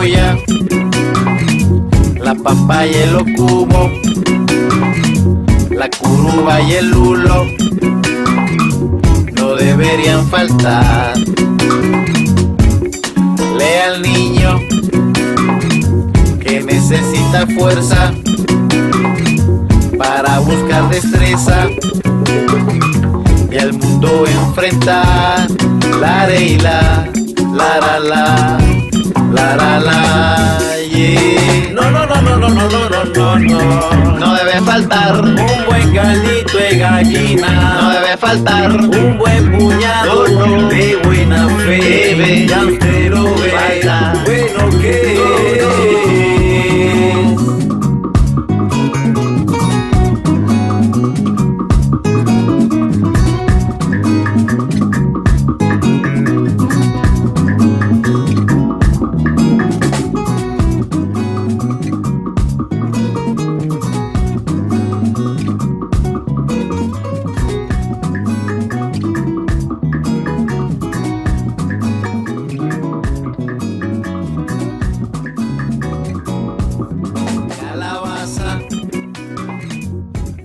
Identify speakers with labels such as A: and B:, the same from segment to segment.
A: cebolla, la papaya y el ocumo, la curuba y el lulo no deberían faltar. Lea al niño que necesita fuerza para buscar destreza y al mundo enfrentar. La re y la ra la yeah. No, no, no, no, no, no, no, no, no, no. No debe faltar un buen caldito de gallina. No debe faltar un buen puñado de buena fe. Ya usted lo ve, bueno que es.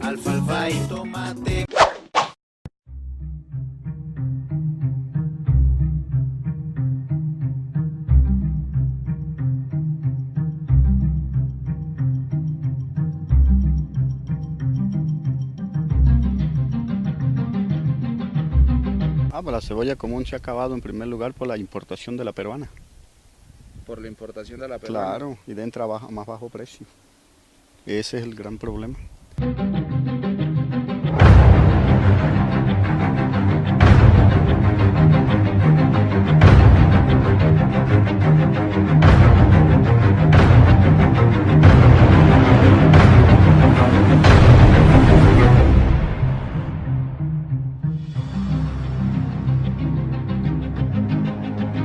A: Alfalfa y tomate.
B: Pues la cebolla común se ha acabado en primer lugar por la importación de la peruana.
C: Por la importación de la peruana.
B: Claro, y de entra a más bajo precio. Ese es el gran problema.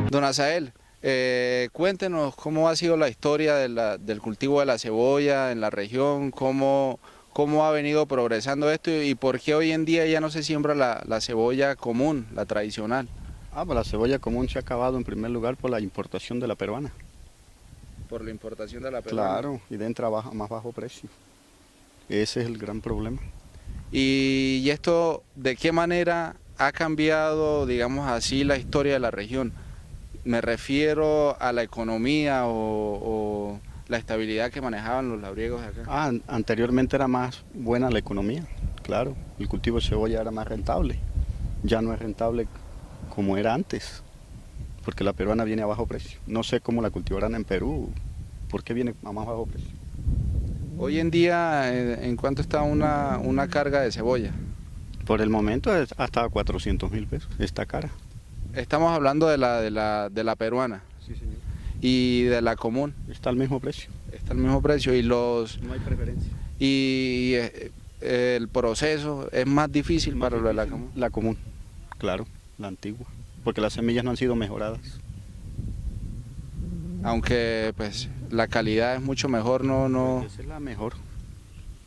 C: Don Asael, cuéntenos cómo ha sido la historia del cultivo de la cebolla en la región, cómo ha venido progresando esto y por qué hoy en día ya no se siembra la cebolla común, la tradicional.
B: Pues la cebolla común se ha acabado en primer lugar por la importación de la peruana.
C: Por la importación de la peruana.
B: Claro, y de entra a más bajo precio. Ese es el gran problema.
C: ¿Y esto de qué manera ha cambiado, digamos así, la historia de la región? Me refiero a la economía o la estabilidad que manejaban los labriegos de acá.
B: Anteriormente era más buena la economía, claro. El cultivo de cebolla era más rentable. Ya no es rentable como era antes, porque la peruana viene a bajo precio. No sé cómo la cultivarán en Perú, ¿por qué viene a más bajo precio?
C: Hoy en día, ¿en cuánto está una carga de cebolla?
B: Por el momento es hasta 400.000 pesos, está cara.
C: Estamos hablando de la peruana.
B: Sí, señor.
C: Y de la común.
B: Está al mismo precio.
C: Está al mismo precio y
B: No hay preferencia.
C: y el proceso es más difícil para lo de la común.
B: La común, claro, la antigua, porque las semillas no han sido mejoradas.
C: Aunque pues la calidad es mucho mejor, no.
B: Esa es la mejor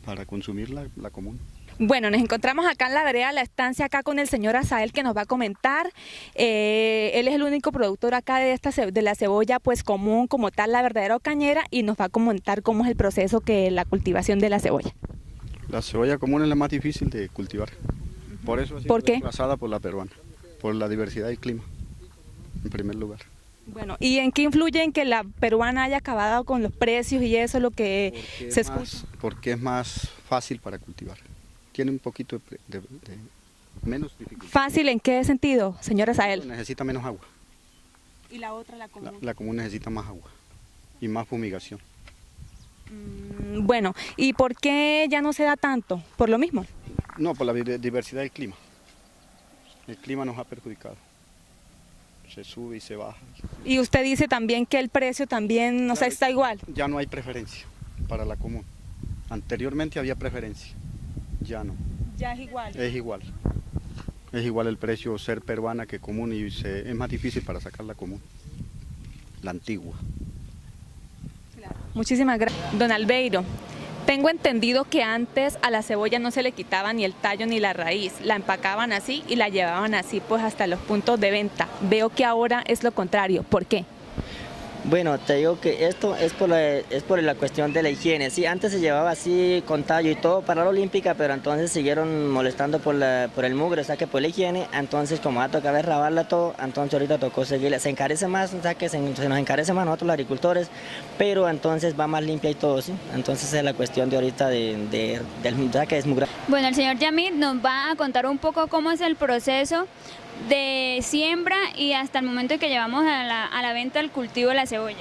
B: para consumir la común.
D: Bueno, nos encontramos acá en la vereda, la estancia, acá con el señor Asael, que nos va a comentar. Él es el único productor acá de la cebolla pues común, como tal, la verdadera cañera, y nos va a comentar cómo es el proceso que la cultivación de la cebolla.
B: La cebolla común es la más difícil de cultivar. Por eso ha sido desplazada por la peruana, por la diversidad del clima, en primer lugar.
D: Bueno, ¿y en qué influye en que la peruana haya acabado con los precios y eso es lo que se escucha?
B: Porque es más fácil para cultivar. Tiene un poquito de menos dificultad.
D: ¿Fácil en qué sentido, señor Asael?
B: Necesita menos agua.
D: ¿Y la otra, la común?
B: La común necesita más agua y más fumigación.
D: Bueno, ¿y por qué ya no se da tanto? ¿Por lo mismo?
B: No, por la diversidad del clima. El clima nos ha perjudicado. Se sube y se baja.
D: Y usted dice también que el precio también, no sé, está igual.
B: Ya no hay preferencia para la común. Anteriormente había preferencia. Ya no.
D: Ya es igual.
B: Es igual. Es igual el precio ser peruana que común y es más difícil para sacar la común, la antigua.
D: Claro. Muchísimas gracias. Don Albeiro, tengo entendido que antes a la cebolla no se le quitaba ni el tallo ni la raíz, la empacaban así y la llevaban así pues hasta los puntos de venta. Veo que ahora es lo contrario. ¿Por qué?
E: Bueno, te digo que esto es por la cuestión de la higiene. Sí, antes se llevaba así con tallo y todo para la olímpica, pero entonces siguieron molestando por el mugre, o sea que por la higiene. Entonces, como va a tocar rabarla todo, entonces ahorita tocó seguirla. Se encarece más, o sea que se nos encarece más nosotros los agricultores, pero entonces va más limpia y todo, ¿sí? Entonces es la cuestión de ahorita del o sea que es mugre.
F: Bueno, el señor Yamid nos va a contar un poco cómo es el proceso de siembra y hasta el momento que llevamos a la venta el cultivo de la cebolla.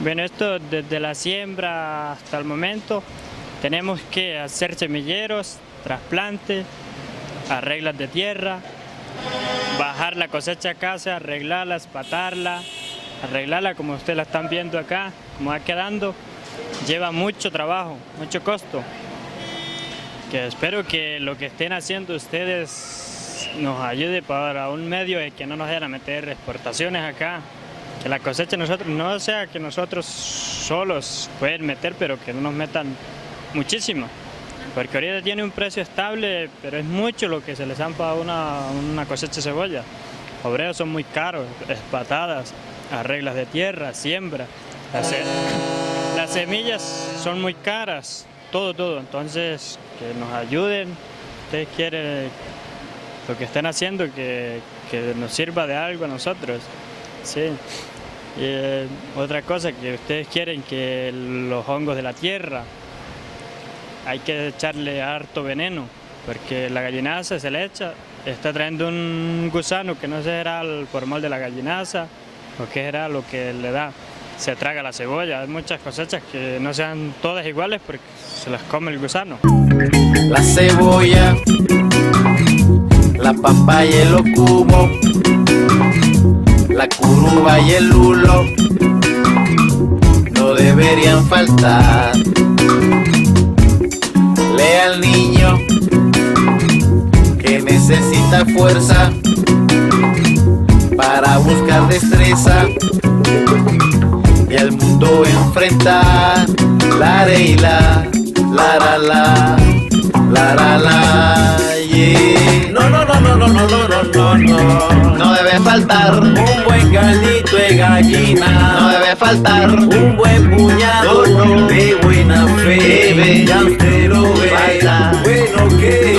G: Bueno, esto desde la siembra hasta el momento tenemos que hacer semilleros, trasplantes, arreglas de tierra, bajar la cosecha a casa, arreglarla, espatarla, arreglarla como ustedes la están viendo acá, como va quedando. Lleva mucho trabajo, mucho costo. Que espero que lo que estén haciendo ustedes nos ayude para un medio de que no nos vayan a meter exportaciones acá, que la cosecha nosotros no sea que nosotros solos pueden meter, pero que no nos metan muchísimo, porque ahorita tiene un precio estable, pero es mucho lo que se les han pagado una cosecha de cebolla. Obreros son muy caros, espatadas, arreglas de tierra, siembra, las semillas son muy caras, todo, entonces que nos ayuden, ustedes quieren lo que estén haciendo que nos sirva de algo a nosotros, sí. Y otra cosa que ustedes quieren que los hongos de la tierra hay que echarle harto veneno, porque la gallinaza se le echa, está trayendo un gusano que no será el formal de la gallinaza o qué será lo que le da, se traga la cebolla. Hay muchas cosechas que no sean todas iguales porque se las come el gusano.
A: La cebolla, la papaya y el ocumo, la curuba y el lulo no deberían faltar. Lea al niño que necesita fuerza para buscar destreza y al mundo enfrentar. La re y la ra la yeah. No debe faltar un buen caldito de gallina. No debe faltar un buen puñado de buena fe. Ya usted lo ve, bueno que es.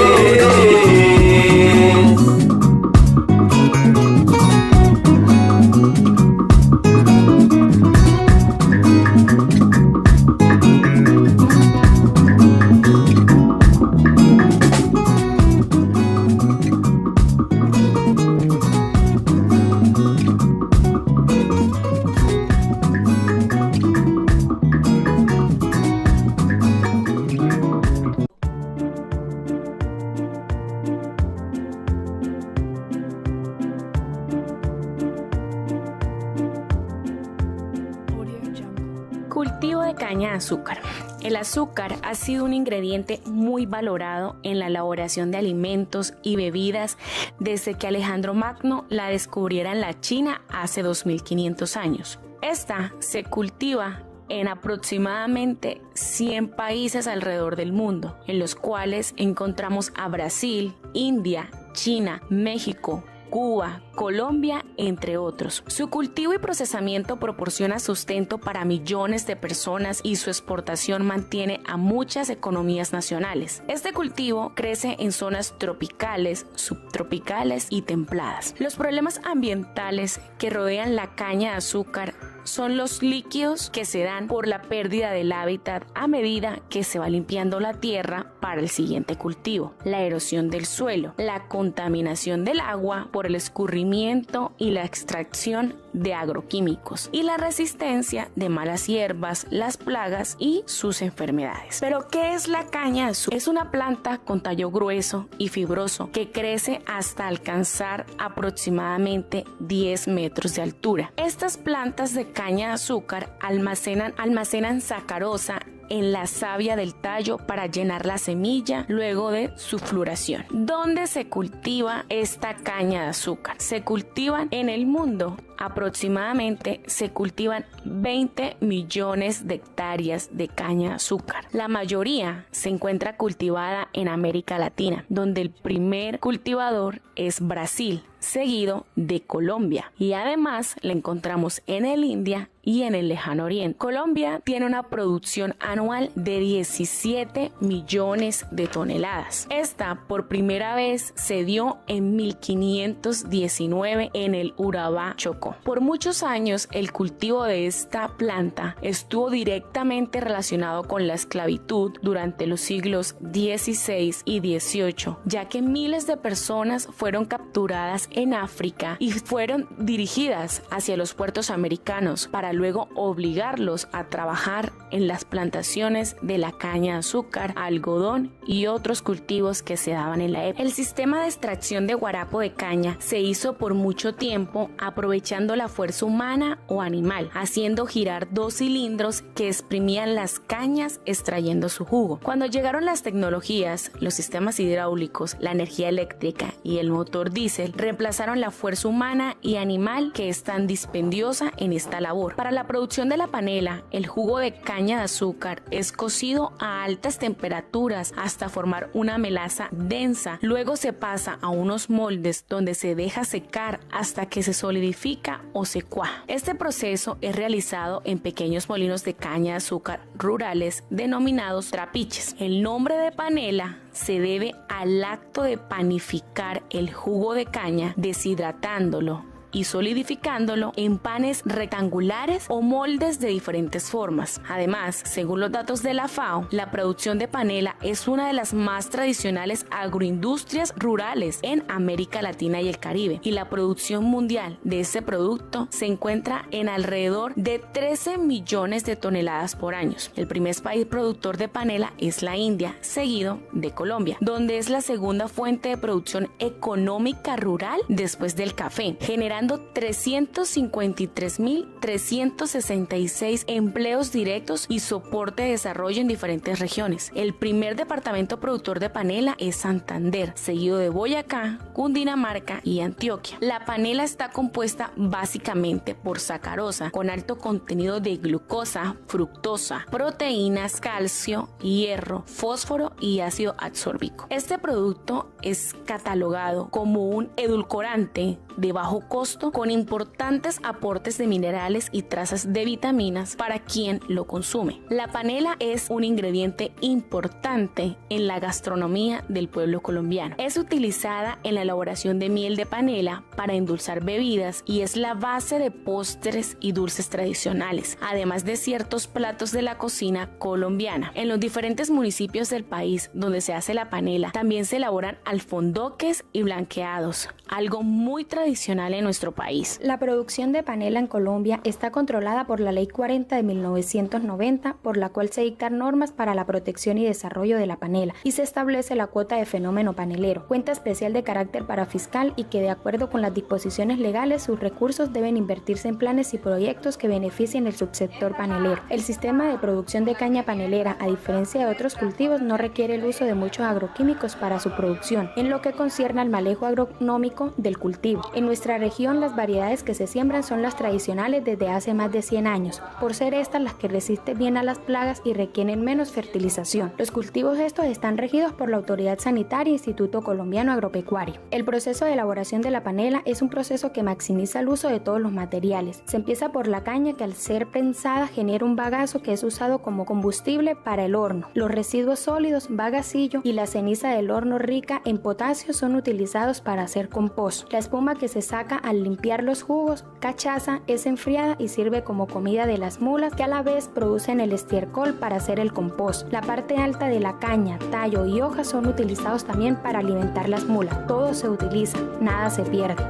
H: Cultivo de caña de azúcar. El azúcar ha sido un ingrediente muy valorado en la elaboración de alimentos y bebidas desde que Alejandro Magno la descubriera en la China hace 2500 años. Esta se cultiva en aproximadamente 100 países alrededor del mundo, en los cuales encontramos a Brasil, India, China, México, Cuba, Colombia, entre otros. Su cultivo y procesamiento proporciona sustento para millones de personas y su exportación mantiene a muchas economías nacionales. Este cultivo crece en zonas tropicales, subtropicales y templadas. Los problemas ambientales que rodean la caña de azúcar son los líquidos que se dan por la pérdida del hábitat a medida que se va limpiando la tierra para el siguiente cultivo, la erosión del suelo, la contaminación del agua por el escurrimiento y la extracción de agroquímicos y la resistencia de malas hierbas, las plagas y sus enfermedades. ¿Pero qué es la caña de azúcar? Es una planta con tallo grueso y fibroso que crece hasta alcanzar aproximadamente 10 metros de altura. Estas plantas de caña de azúcar almacenan sacarosa en la savia del tallo para llenar la semilla luego de su floración. ¿Dónde se cultiva esta caña de azúcar? Se cultivan en el mundo aproximadamente se cultivan 20 millones de hectáreas de caña de azúcar. La mayoría se encuentra cultivada en América Latina, donde el primer cultivador es Brasil, seguido de Colombia, y además la encontramos en el India y en el Lejano Oriente. Colombia tiene una producción anual de 17 millones de toneladas. Esta por primera vez se dio en 1519 en el Urabá, Chocó. Por muchos años el cultivo de esta planta estuvo directamente relacionado con la esclavitud durante los siglos XVI y XVIII, ya que miles de personas fueron capturadas en África y fueron dirigidas hacia los puertos americanos para luego obligarlos a trabajar en las plantaciones de la caña de azúcar, algodón y otros cultivos que se daban en la época. El sistema de extracción de guarapo de caña se hizo por mucho tiempo aprovechando la fuerza humana o animal, haciendo girar 2 cilindros que exprimían las cañas extrayendo su jugo. Cuando llegaron las tecnologías, los sistemas hidráulicos, la energía eléctrica y el motor diésel reemplazaron la fuerza humana y animal que es tan dispendiosa en esta labor. Para la producción de la panela, el jugo de caña de azúcar es cocido a altas temperaturas hasta formar una melaza densa. Luego se pasa a unos moldes donde se deja secar hasta que se solidifica o se cuaja. Este proceso es realizado en pequeños molinos de caña de azúcar rurales denominados trapiches. El nombre de panela se debe al acto de panificar el jugo de caña, deshidratándolo y solidificándolo en panes rectangulares o moldes de diferentes formas. Además, según los datos de la FAO, la producción de panela es una de las más tradicionales agroindustrias rurales en América Latina y el Caribe, y la producción mundial de este producto se encuentra en alrededor de 13 millones de toneladas por año. El primer país productor de panela es la India, seguido de Colombia, donde es la segunda fuente de producción económica rural después del café, generando 353.366 empleos directos y soporte de desarrollo en diferentes regiones. El primer departamento productor de panela es Santander, seguido de Boyacá, Cundinamarca y Antioquia. La panela está compuesta básicamente por sacarosa, con alto contenido de glucosa, fructosa, proteínas, calcio, hierro, fósforo y ácido ascórbico. Este producto es catalogado como un edulcorante de bajo costo con importantes aportes de minerales y trazas de vitaminas para quien lo consume. La panela es un ingrediente importante en la gastronomía del pueblo colombiano. Es utilizada en la elaboración de miel de panela para endulzar bebidas y es la base de postres y dulces tradicionales, además de ciertos platos de la cocina colombiana. En los diferentes municipios del país donde se hace la panela, también se elaboran alfondoques y blanqueados, algo muy tradicional en nuestro país.
I: La producción de panela en Colombia está controlada por la Ley 40 de 1990, por la cual se dictan normas para la protección y desarrollo de la panela y se establece la cuota de fenómeno panelero, cuenta especial de carácter parafiscal y que de acuerdo con las disposiciones legales sus recursos deben invertirse en planes y proyectos que beneficien el subsector panelero. El sistema de producción de caña panelera, a diferencia de otros cultivos, no requiere el uso de muchos agroquímicos para su producción, en lo que concierne al manejo agronómico del cultivo. En nuestra región las variedades que se siembran son las tradicionales desde hace más de 100 años, por ser estas las que resisten bien a las plagas y requieren menos fertilización. Los cultivos estos están regidos por la Autoridad Sanitaria Instituto Colombiano Agropecuario. El proceso de elaboración de la panela es un proceso que maximiza el uso de todos los materiales. Se empieza por la caña, que al ser prensada genera un bagazo que es usado como combustible para el horno. Los residuos sólidos, bagacillo y la ceniza del horno rica en potasio son utilizados para hacer compost. La espuma que se saca al limpiar los jugos, cachaza, es enfriada y sirve como comida de las mulas, que a la vez producen el estiércol para hacer el compost. La parte alta de la caña, tallo y hojas son utilizados también para alimentar las mulas. Todo se utiliza, nada se pierde.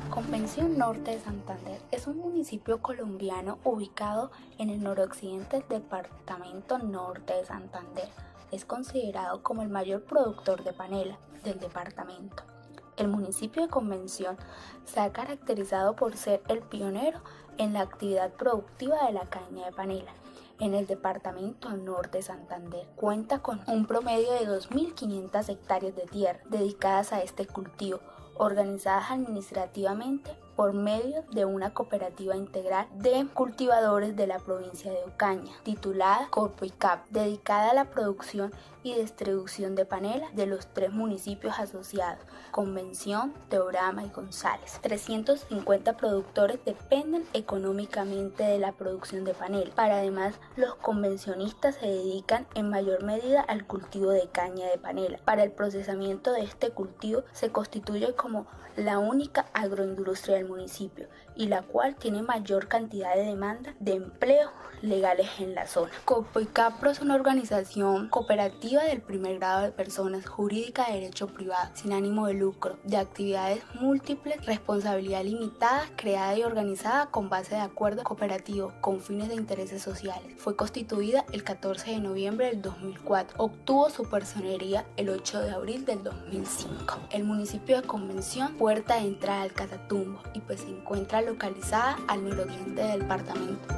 J: Convención Norte de Santander es un municipio colombiano ubicado en el noroccidente del departamento Norte de Santander. Es considerado como el mayor productor de panela del departamento. El municipio de Convención se ha caracterizado por ser el pionero en la actividad productiva de la caña de panela. en el departamento Norte de Santander. Cuenta con un promedio de 2.500 hectáreas de tierra dedicadas a este cultivo, organizadas administrativamente por medio de una cooperativa integral de cultivadores de la provincia de Ocaña, titulada Corpoicap, dedicada a la producción y distribución de panela de los 3 municipios asociados, Convención, Teorama y González. 350 productores dependen económicamente de la producción de panela. Para además, los convencionistas se dedican en mayor medida al cultivo de caña de panela. Para el procesamiento de este cultivo se constituye como la única agroindustria del municipio y la cual tiene mayor cantidad de demanda de empleo legales en la zona. Corpoicapro es una organización cooperativa del primer grado de personas jurídica de derecho privado, sin ánimo de lucro, de actividades múltiples, responsabilidad limitada, creada y organizada con base de acuerdo cooperativo con fines de intereses sociales. Fue constituida el 14 de noviembre del 2004. Obtuvo su personería el 8 de abril del 2005. El municipio de Convención, puerta de entrada al Catatumbo, y pues se encuentra localizada al nororiente del departamento.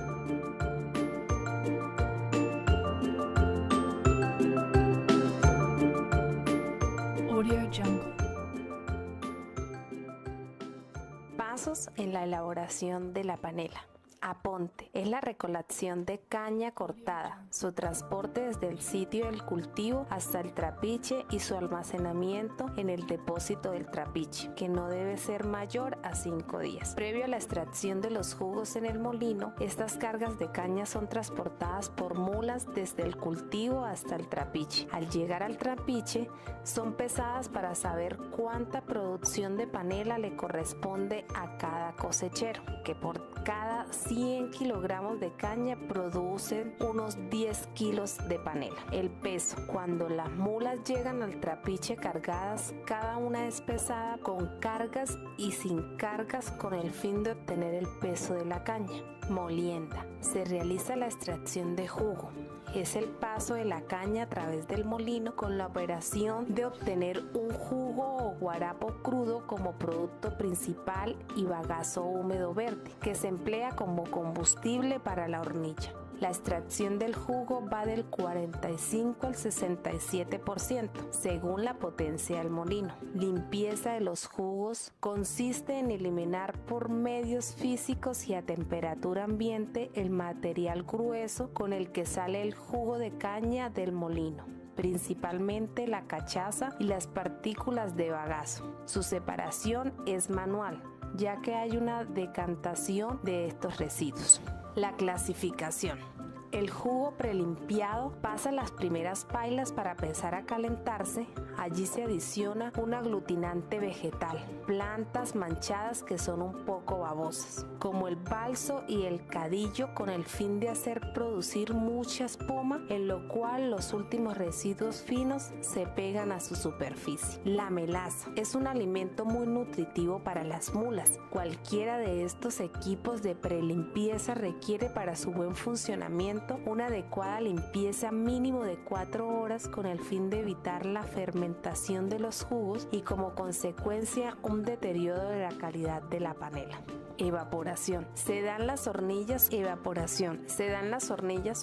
H: Pasos en la elaboración de la panela. Aponte es la recolección de caña cortada, su transporte desde el sitio del cultivo hasta el trapiche y su almacenamiento en el depósito del trapiche, que no debe ser mayor a 5 días. Previo a la extracción de los jugos en el molino, estas cargas de caña son transportadas por mulas desde el cultivo hasta el trapiche. Al llegar al trapiche, son pesadas para saber cuánta producción de panela le corresponde a cada cosechero, que por cada 100 kilogramos de caña producen unos 10 kilos de panela. El peso. Cuando las mulas llegan al trapiche cargadas, cada una es pesada con cargas y sin cargas con el fin de obtener el peso de la caña. Molienda. Se realiza la extracción de jugo. Es el paso de la caña a través del molino con la operación de obtener un jugo o guarapo crudo como producto principal y bagazo húmedo verde, que se emplea como combustible para la hornilla. La extracción del jugo va del 45 al 67%, según la potencia del molino. Limpieza de los jugos consiste en eliminar por medios físicos y a temperatura ambiente el material grueso con el que sale el jugo de caña del molino, principalmente la cachaza y las partículas de bagazo. Su separación es manual, ya que hay una decantación de estos residuos. La clasificación. El jugo prelimpiado pasa las primeras pailas para empezar a calentarse. Allí se adiciona un aglutinante vegetal, plantas manchadas que son un poco babosas, como el balso y el cadillo, con el fin de hacer producir mucha espuma, en lo cual los últimos residuos finos se pegan a su superficie. La melaza es un alimento muy nutritivo para las mulas. Cualquiera de estos equipos de prelimpieza requiere para su buen funcionamiento una adecuada limpieza mínimo de 4 horas con el fin de evitar la fermentación de los jugos y como consecuencia un deterioro de la calidad de la panela. Evaporación. Se dan las hornillas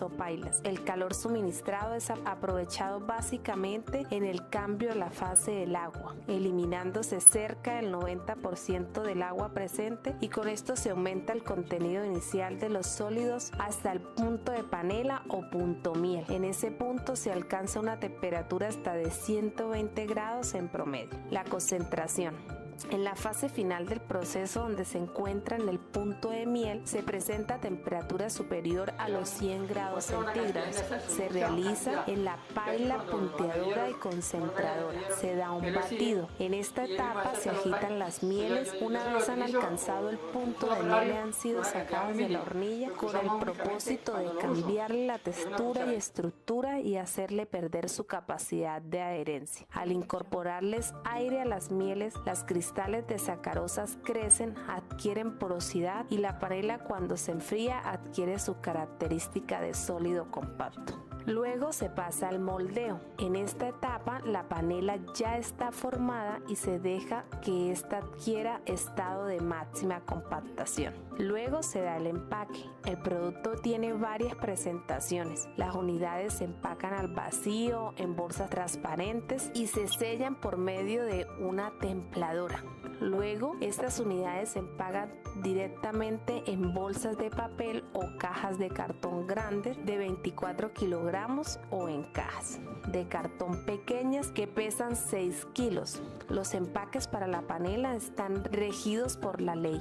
H: o pailas. El calor suministrado es aprovechado básicamente en el cambio de la fase del agua, eliminándose cerca del 90% del agua presente, y con esto se aumenta el contenido inicial de los sólidos hasta el punto de panela o punto miel. En ese punto se alcanza una temperatura hasta de 120 grados en promedio. La concentración. En la fase final del proceso, donde se encuentra en el punto de miel, se presenta a temperatura superior a los 100 grados centígrados. Se realiza en la paila punteadora y concentradora. Se da un batido. En esta etapa se agitan las mieles. Una vez han alcanzado el punto de miel y han sido sacadas de la hornilla con el propósito de cambiarle la textura y estructura y hacerle perder su capacidad de adherencia. Al incorporarles aire a las mieles, las cristales de sacarosas crecen, adquieren porosidad y la panela, cuando se enfría, adquiere su característica de sólido compacto. Luego se pasa al moldeo. En esta etapa la panela ya está formada y se deja que ésta adquiera estado de máxima compactación. Luego se da el empaque. El producto tiene varias presentaciones. Las unidades se empacan al vacío en bolsas transparentes y se sellan por medio de una templadora. Luego, estas unidades se empacan directamente en bolsas de papel o cajas de cartón grandes de 24 kilogramos o en cajas de cartón pequeñas que pesan 6 kilos. Los empaques para la panela están regidos por la ley.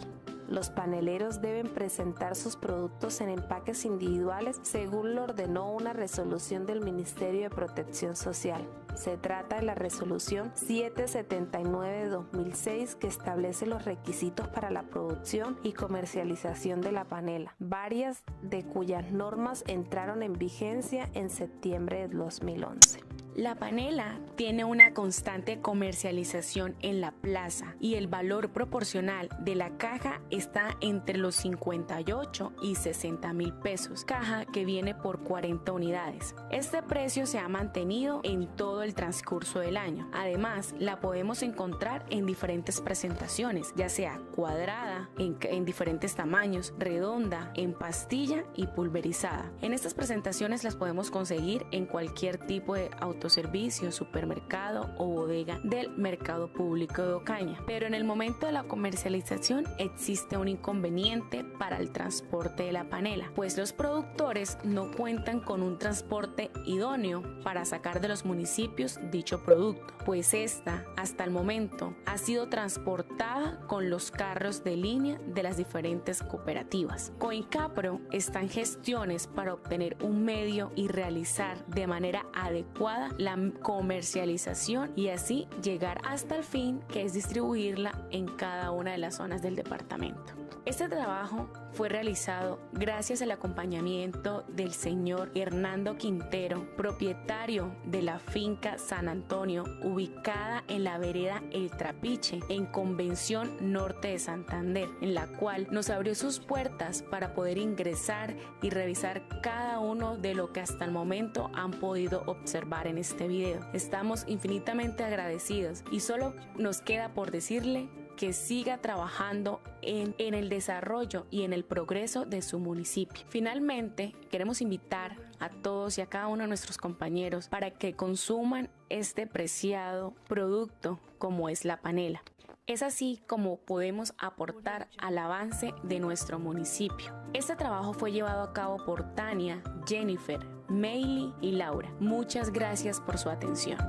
H: Los paneleros deben presentar sus productos en empaques individuales según lo ordenó una resolución del Ministerio de Protección Social. Se trata de la resolución 779 de 2006 que establece los requisitos para la producción y comercialización de la panela, varias de cuyas normas entraron en vigencia en septiembre de 2011. La panela tiene una constante comercialización en la plaza y el valor proporcional de la caja está entre los 58 y 60 mil pesos, caja que viene por 40 unidades. Este precio se ha mantenido en todo el transcurso del año. Además, la podemos encontrar en diferentes presentaciones, ya sea cuadrada, en diferentes tamaños, redonda, en pastilla y pulverizada. En estas presentaciones las podemos conseguir en cualquier tipo de autoservicio, supermercado o bodega del mercado público de Ocaña. Pero en el momento de la comercialización existe un inconveniente para el transporte de la panela, pues los productores no cuentan con un transporte idóneo para sacar de los municipios dicho producto, pues esta hasta el momento ha sido transportada con los carros de línea de las diferentes cooperativas. Coincapro está en gestiones para obtener un medio y realizar de manera adecuada la comercialización y así llegar hasta el fin, que es distribuirla en cada una de las zonas del departamento. Este trabajo fue realizado gracias al acompañamiento del señor Hernando Quintero, propietario de la finca San Antonio, ubicada en la vereda El Trapiche, en Convención Norte de Santander, en la cual nos abrió sus puertas para poder ingresar y revisar cada uno de lo que hasta el momento han podido observar en este video. Estamos infinitamente agradecidos y solo nos queda por decirle que siga trabajando en el desarrollo y en el progreso de su municipio. Finalmente, queremos invitar a todos y a cada uno de nuestros compañeros para que consuman este preciado producto como es la panela. Es así como podemos aportar al avance de nuestro municipio. Este trabajo fue llevado a cabo por Tania, Jennifer, Meili y Laura. Muchas gracias por su atención.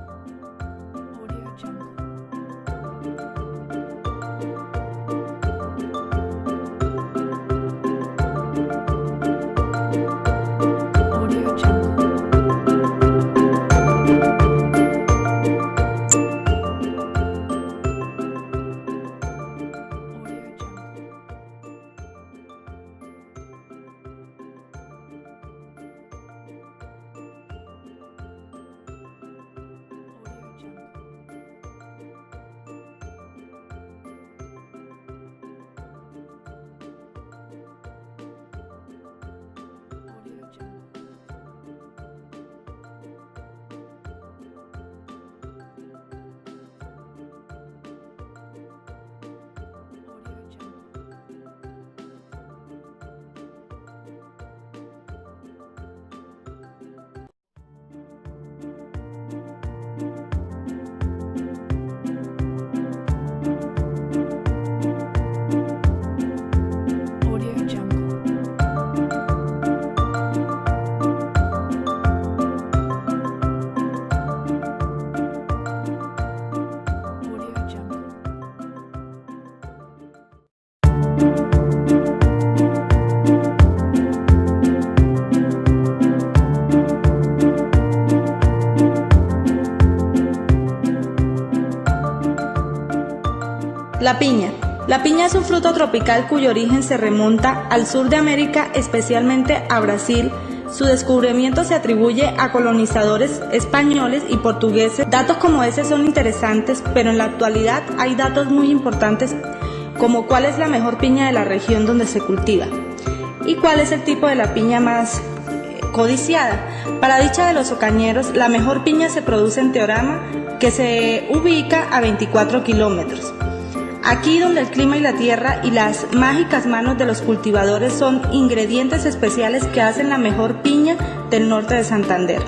K: La piña. La piña es un fruto tropical cuyo origen se remonta al sur de América, especialmente a Brasil. Su descubrimiento se atribuye a colonizadores españoles y portugueses. Datos como ese son interesantes, pero en la actualidad hay datos muy importantes como cuál es la mejor piña de la región donde se cultiva y cuál es el tipo de la piña más codiciada. Para dicha de los ocañeros, la mejor piña se produce en Teorama, que se ubica a 24 kilómetros. Aquí donde el clima y la tierra y las mágicas manos de los cultivadores son ingredientes especiales que hacen la mejor piña del norte de Santander.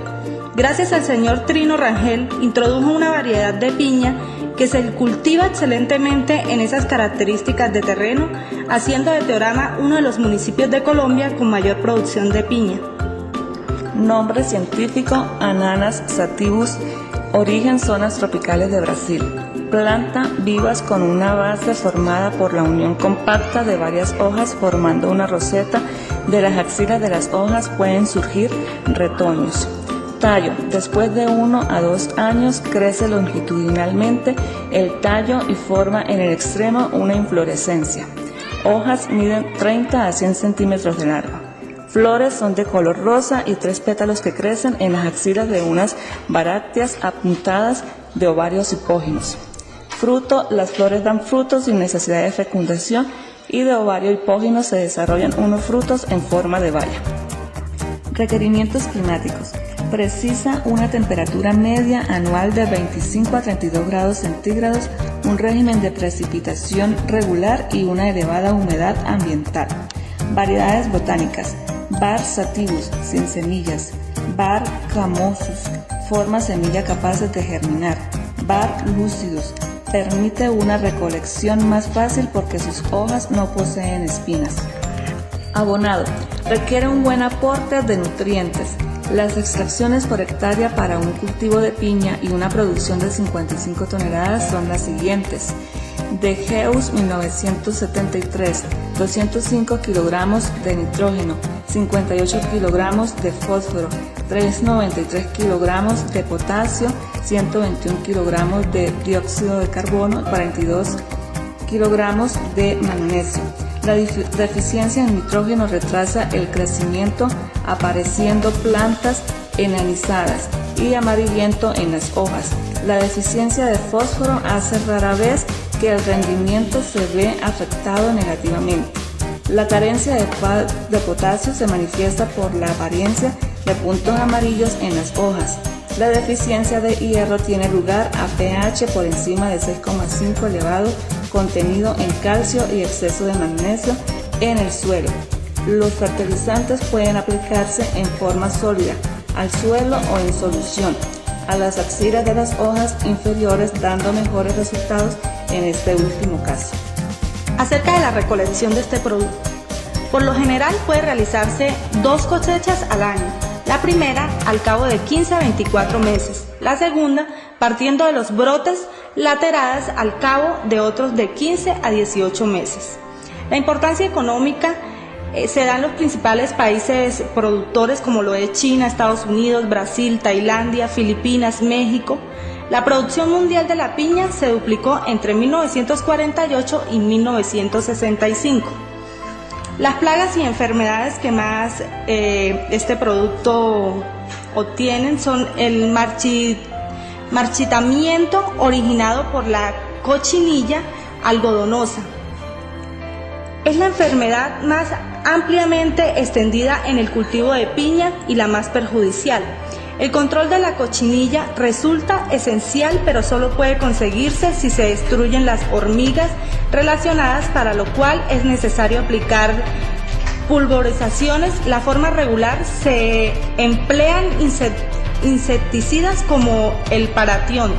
K: Gracias al señor Trino Rangel, introdujo una variedad de piña que se cultiva excelentemente en esas características de terreno, haciendo de Teorama uno de los municipios de Colombia con mayor producción de piña.
L: Nombre científico: Ananas sativus, origen zonas tropicales de Brasil. Planta vivas con una base formada por la unión compacta de varias hojas formando una roseta. De las axilas de las hojas pueden surgir retoños. Tallo: después de 1 a 2 años crece longitudinalmente el tallo y forma en el extremo una inflorescencia. Hojas miden 30 a 100 centímetros de largo. Flores son de color rosa y 3 pétalos que crecen en las axilas de unas brácteas apuntadas de ovarios hipógenos. Fruto: las flores dan frutos sin necesidad de fecundación y de ovario hipógeno se desarrollan unos frutos en forma de baya. Requerimientos climáticos: precisa una temperatura media anual de 25 a 32 grados centígrados, un régimen de precipitación regular y una elevada humedad ambiental. Variedades botánicas: Bar sativus, sin semillas. Bar camosus, forma semilla capaces de germinar. Bar lucidus, permite una recolección más fácil porque sus hojas no poseen espinas. Abonado: requiere un buen aporte de nutrientes. Las extracciones por hectárea para un cultivo de piña y una producción de 55 toneladas son las siguientes. Degeus 1973, 205 kilogramos de nitrógeno, 58 kilogramos de fósforo, 393 kilogramos de potasio, 121 kilogramos de dióxido de carbono, 42 kilogramos de magnesio. La deficiencia en nitrógeno retrasa el crecimiento, apareciendo plantas enanizadas y amarillento en las hojas. La deficiencia de fósforo hace rara vez que el rendimiento se ve afectado negativamente. La carencia de potasio se manifiesta por la apariencia de puntos amarillos en las hojas. La deficiencia de hierro tiene lugar a pH por encima de 6,5 elevado, contenido en calcio y exceso de magnesio en el suelo. Los fertilizantes pueden aplicarse en forma sólida, al suelo o en solución, a las axilas de las hojas inferiores, dando mejores resultados en este último caso.
K: Acerca de la recolección de este producto. Por lo general puede realizarse 2 cosechas al año. La primera al cabo de 15 a 24 meses. La segunda partiendo de los brotes lateradas al cabo de otros de 15 a 18 meses. La importancia económica se da en los principales países productores como lo es China, Estados Unidos, Brasil, Tailandia, Filipinas, México. La producción mundial de la piña se duplicó entre 1948 y 1965. Las plagas y enfermedades que más este producto obtienen son el marchitamiento originado por la cochinilla algodonosa. Es la enfermedad más ampliamente extendida en el cultivo de piña y la más perjudicial. El control de la cochinilla resulta esencial, pero solo puede conseguirse si se destruyen las hormigas relacionadas, para lo cual es necesario aplicar pulverizaciones. La forma regular se emplean insecticidas como el paratión.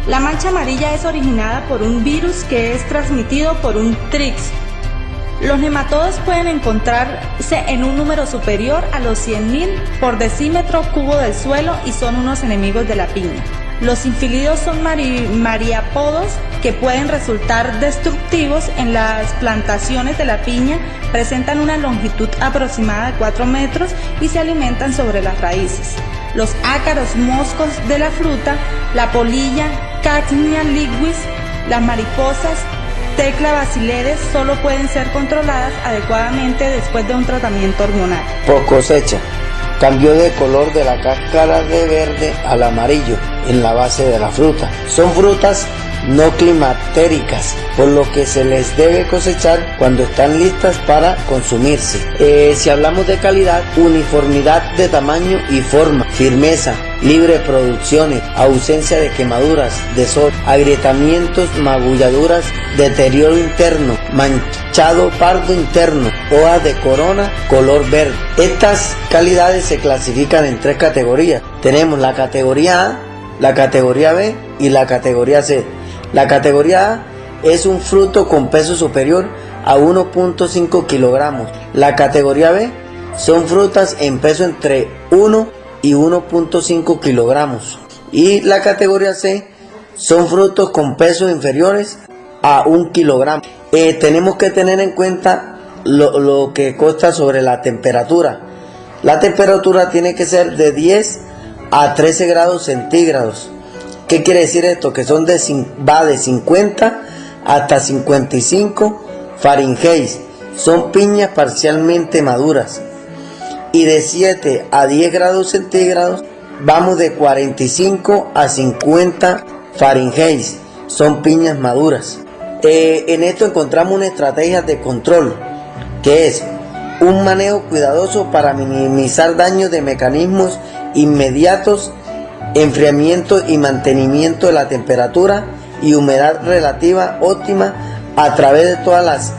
K: La mancha amarilla es originada por un virus que es transmitido por un trix. Los nematodos pueden encontrarse en un número superior a los 100.000 por decímetro cubo del suelo y son unos enemigos de la piña. Los infilidos son mariápodos que pueden resultar destructivos en las plantaciones de la piña, presentan una longitud aproximada de 4 metros y se alimentan sobre las raíces. Los ácaros moscos de la fruta, la polilla, Cacnia liquis, las mariposas, Tecla basileres solo pueden ser controladas adecuadamente después de un tratamiento hormonal.
M: Por cosecha, cambió de color de la cáscara de verde al amarillo en la base de la fruta. Son frutas no climatéricas, por lo que se les debe cosechar cuando están listas para consumirse. Si hablamos de calidad, uniformidad de tamaño y forma, firmeza, libre producciones, ausencia de quemaduras, desorden, agrietamientos, magulladuras, deterioro interno, manchado pardo interno, hojas de corona, color verde. Estas calidades se clasifican en 3 categorías. Tenemos la categoría A, la categoría B y la categoría C. La categoría A es un fruto con peso superior a 1.5 kilogramos. La categoría B son frutas en peso entre 1 y 1.5 kilogramos. Y la categoría C son frutos con pesos inferiores a 1 kilogramo. Tenemos que tener en cuenta lo que consta sobre la temperatura. La temperatura tiene que ser de 10 a 13 grados centígrados. ¿Qué quiere decir esto? Que va de 50 hasta 55 Fahrenheit. Son piñas parcialmente maduras. Y de 7 a 10 grados centígrados vamos de 45 a 50 Fahrenheit. Son piñas maduras. En esto encontramos una estrategia de control, que es un manejo cuidadoso para minimizar daños de mecanismos inmediatos, enfriamiento y mantenimiento de la temperatura y humedad relativa óptima a través de todas las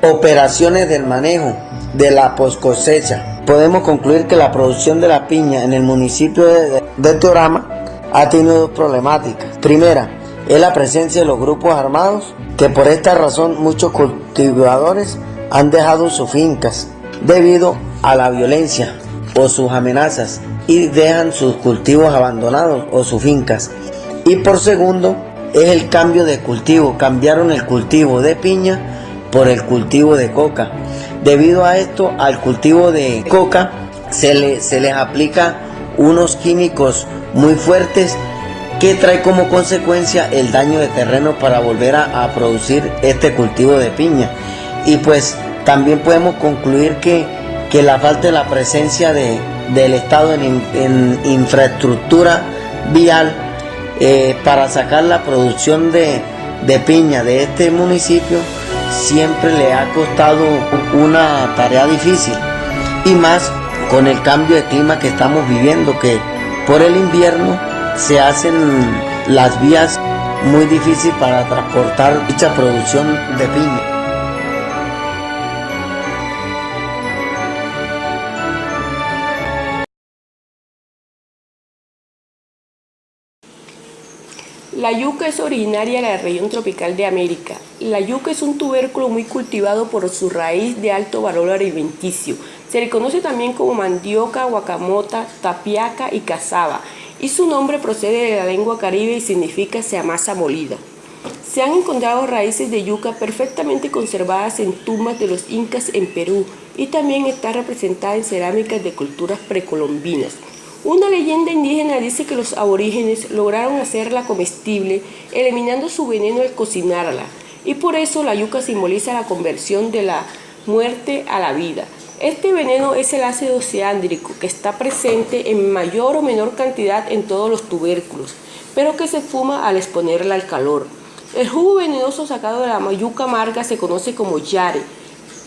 M: operaciones del manejo de la poscosecha. Podemos concluir que la producción de la piña en el municipio de Teorama ha tenido 2 problemáticas. Primera, es la presencia de los grupos armados, que por esta razón muchos cultivadores han dejado sus fincas debido a la violencia o sus amenazas y dejan sus cultivos abandonados o sus fincas. Y por segundo, es el cambio de cultivo. Cambiaron el cultivo de piña por el cultivo de coca. Debido a esto, al cultivo de coca se les aplica unos químicos muy fuertes que trae como consecuencia el daño de terreno para volver a producir este cultivo de piña. Y pues también podemos concluir que la falta de la presencia del Estado en infraestructura vial para sacar la producción de piña de este municipio siempre le ha costado una tarea difícil, y más con el cambio de clima que estamos viviendo, que por el invierno se hacen las vías muy difíciles para transportar dicha producción de piña.
N: La yuca es originaria de la región tropical de América. La yuca es un tubérculo muy cultivado por su raíz de alto valor alimenticio. Se le conoce también como mandioca, guacamota, tapiaca y cazaba, y su nombre procede de la lengua caribe y significa se amasa molida. Se han encontrado raíces de yuca perfectamente conservadas en tumbas de los incas en Perú, y también está representada en cerámicas de culturas precolombinas. Una leyenda indígena dice que los aborígenes lograron hacerla comestible eliminando su veneno al cocinarla, y por eso la yuca simboliza la conversión de la muerte a la vida. Este veneno es el ácido cianhídrico, que está presente en mayor o menor cantidad en todos los tubérculos, pero que se fuma al exponerla al calor. El jugo venenoso sacado de la yuca amarga se conoce como yare.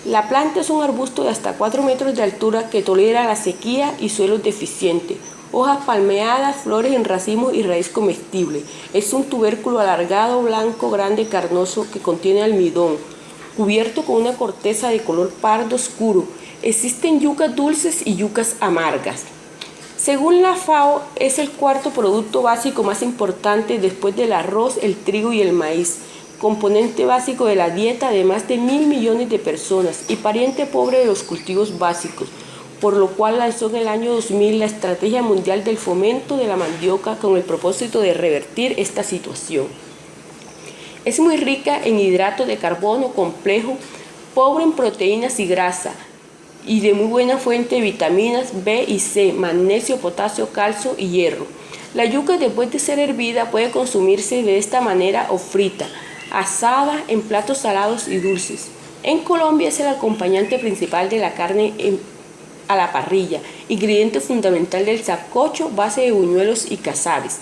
N: La planta es un arbusto de hasta 4 metros de altura que tolera la sequía y suelos deficientes. Hojas palmeadas, flores en racimos y raíz comestible. Es un tubérculo alargado, blanco, grande, carnoso, que contiene almidón, cubierto con una corteza de color pardo oscuro. Existen yucas dulces y yucas amargas. Según la FAO, es el 4º producto básico más importante después del arroz, el trigo y el maíz, componente básico de la dieta de más de 1.000 millones de personas y pariente pobre de los cultivos básicos, por lo cual lanzó en el año 2000 la Estrategia Mundial del Fomento de la Mandioca con el propósito de revertir esta situación. Es muy rica en hidrato de carbono complejo, pobre en proteínas y grasa, y de muy buena fuente de vitaminas B y C, magnesio, potasio, calcio y hierro. La yuca, después de ser hervida, puede consumirse de esta manera o frita, asada, en platos salados y dulces. En Colombia es el acompañante principal de la carne a la parrilla, ingrediente fundamental del sancocho, base de buñuelos y casares.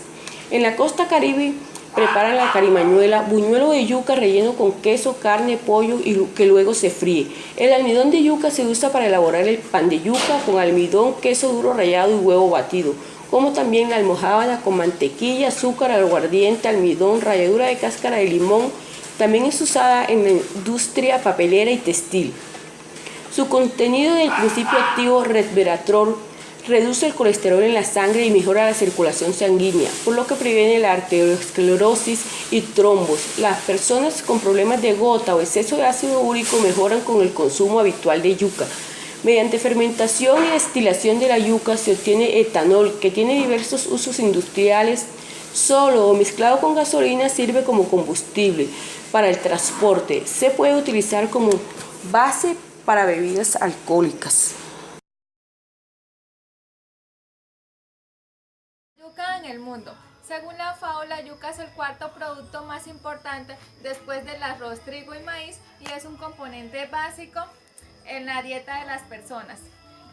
N: En la costa caribe preparan la carimañuela, buñuelo de yuca relleno con queso, carne, pollo y que luego se fríe. El almidón de yuca se usa para elaborar el pan de yuca con almidón, queso duro rallado y huevo batido, como también la almojábana con mantequilla, azúcar, aguardiente, almidón, ralladura de cáscara de limón. También es usada en la industria papelera y textil. Su contenido del principio activo resveratrol reduce el colesterol en la sangre y mejora la circulación sanguínea, por lo que previene la arteriosclerosis y trombos. Las personas con problemas de gota o exceso de ácido úrico mejoran con el consumo habitual de yuca. Mediante fermentación y destilación de la yuca se obtiene etanol, que tiene diversos usos industriales. Solo o mezclado con gasolina sirve como combustible para el transporte. Se puede utilizar como base para bebidas alcohólicas.
O: Yuca en el mundo. Según la FAO, la yuca es el cuarto producto más importante después del arroz, trigo y maíz y es un componente básico en la dieta de las personas.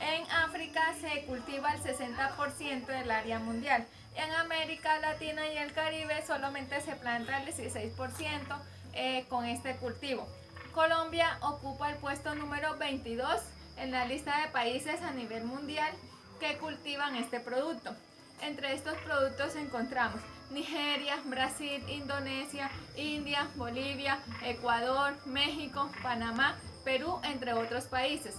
O: En África se cultiva el 60% del área mundial. En América Latina y el Caribe solamente se planta el 16% con este cultivo. Colombia ocupa el puesto número 22 en la lista de países a nivel mundial que cultivan este producto. Entre estos productos encontramos Nigeria, Brasil, Indonesia, India, Bolivia, Ecuador, México, Panamá, Perú, entre otros países.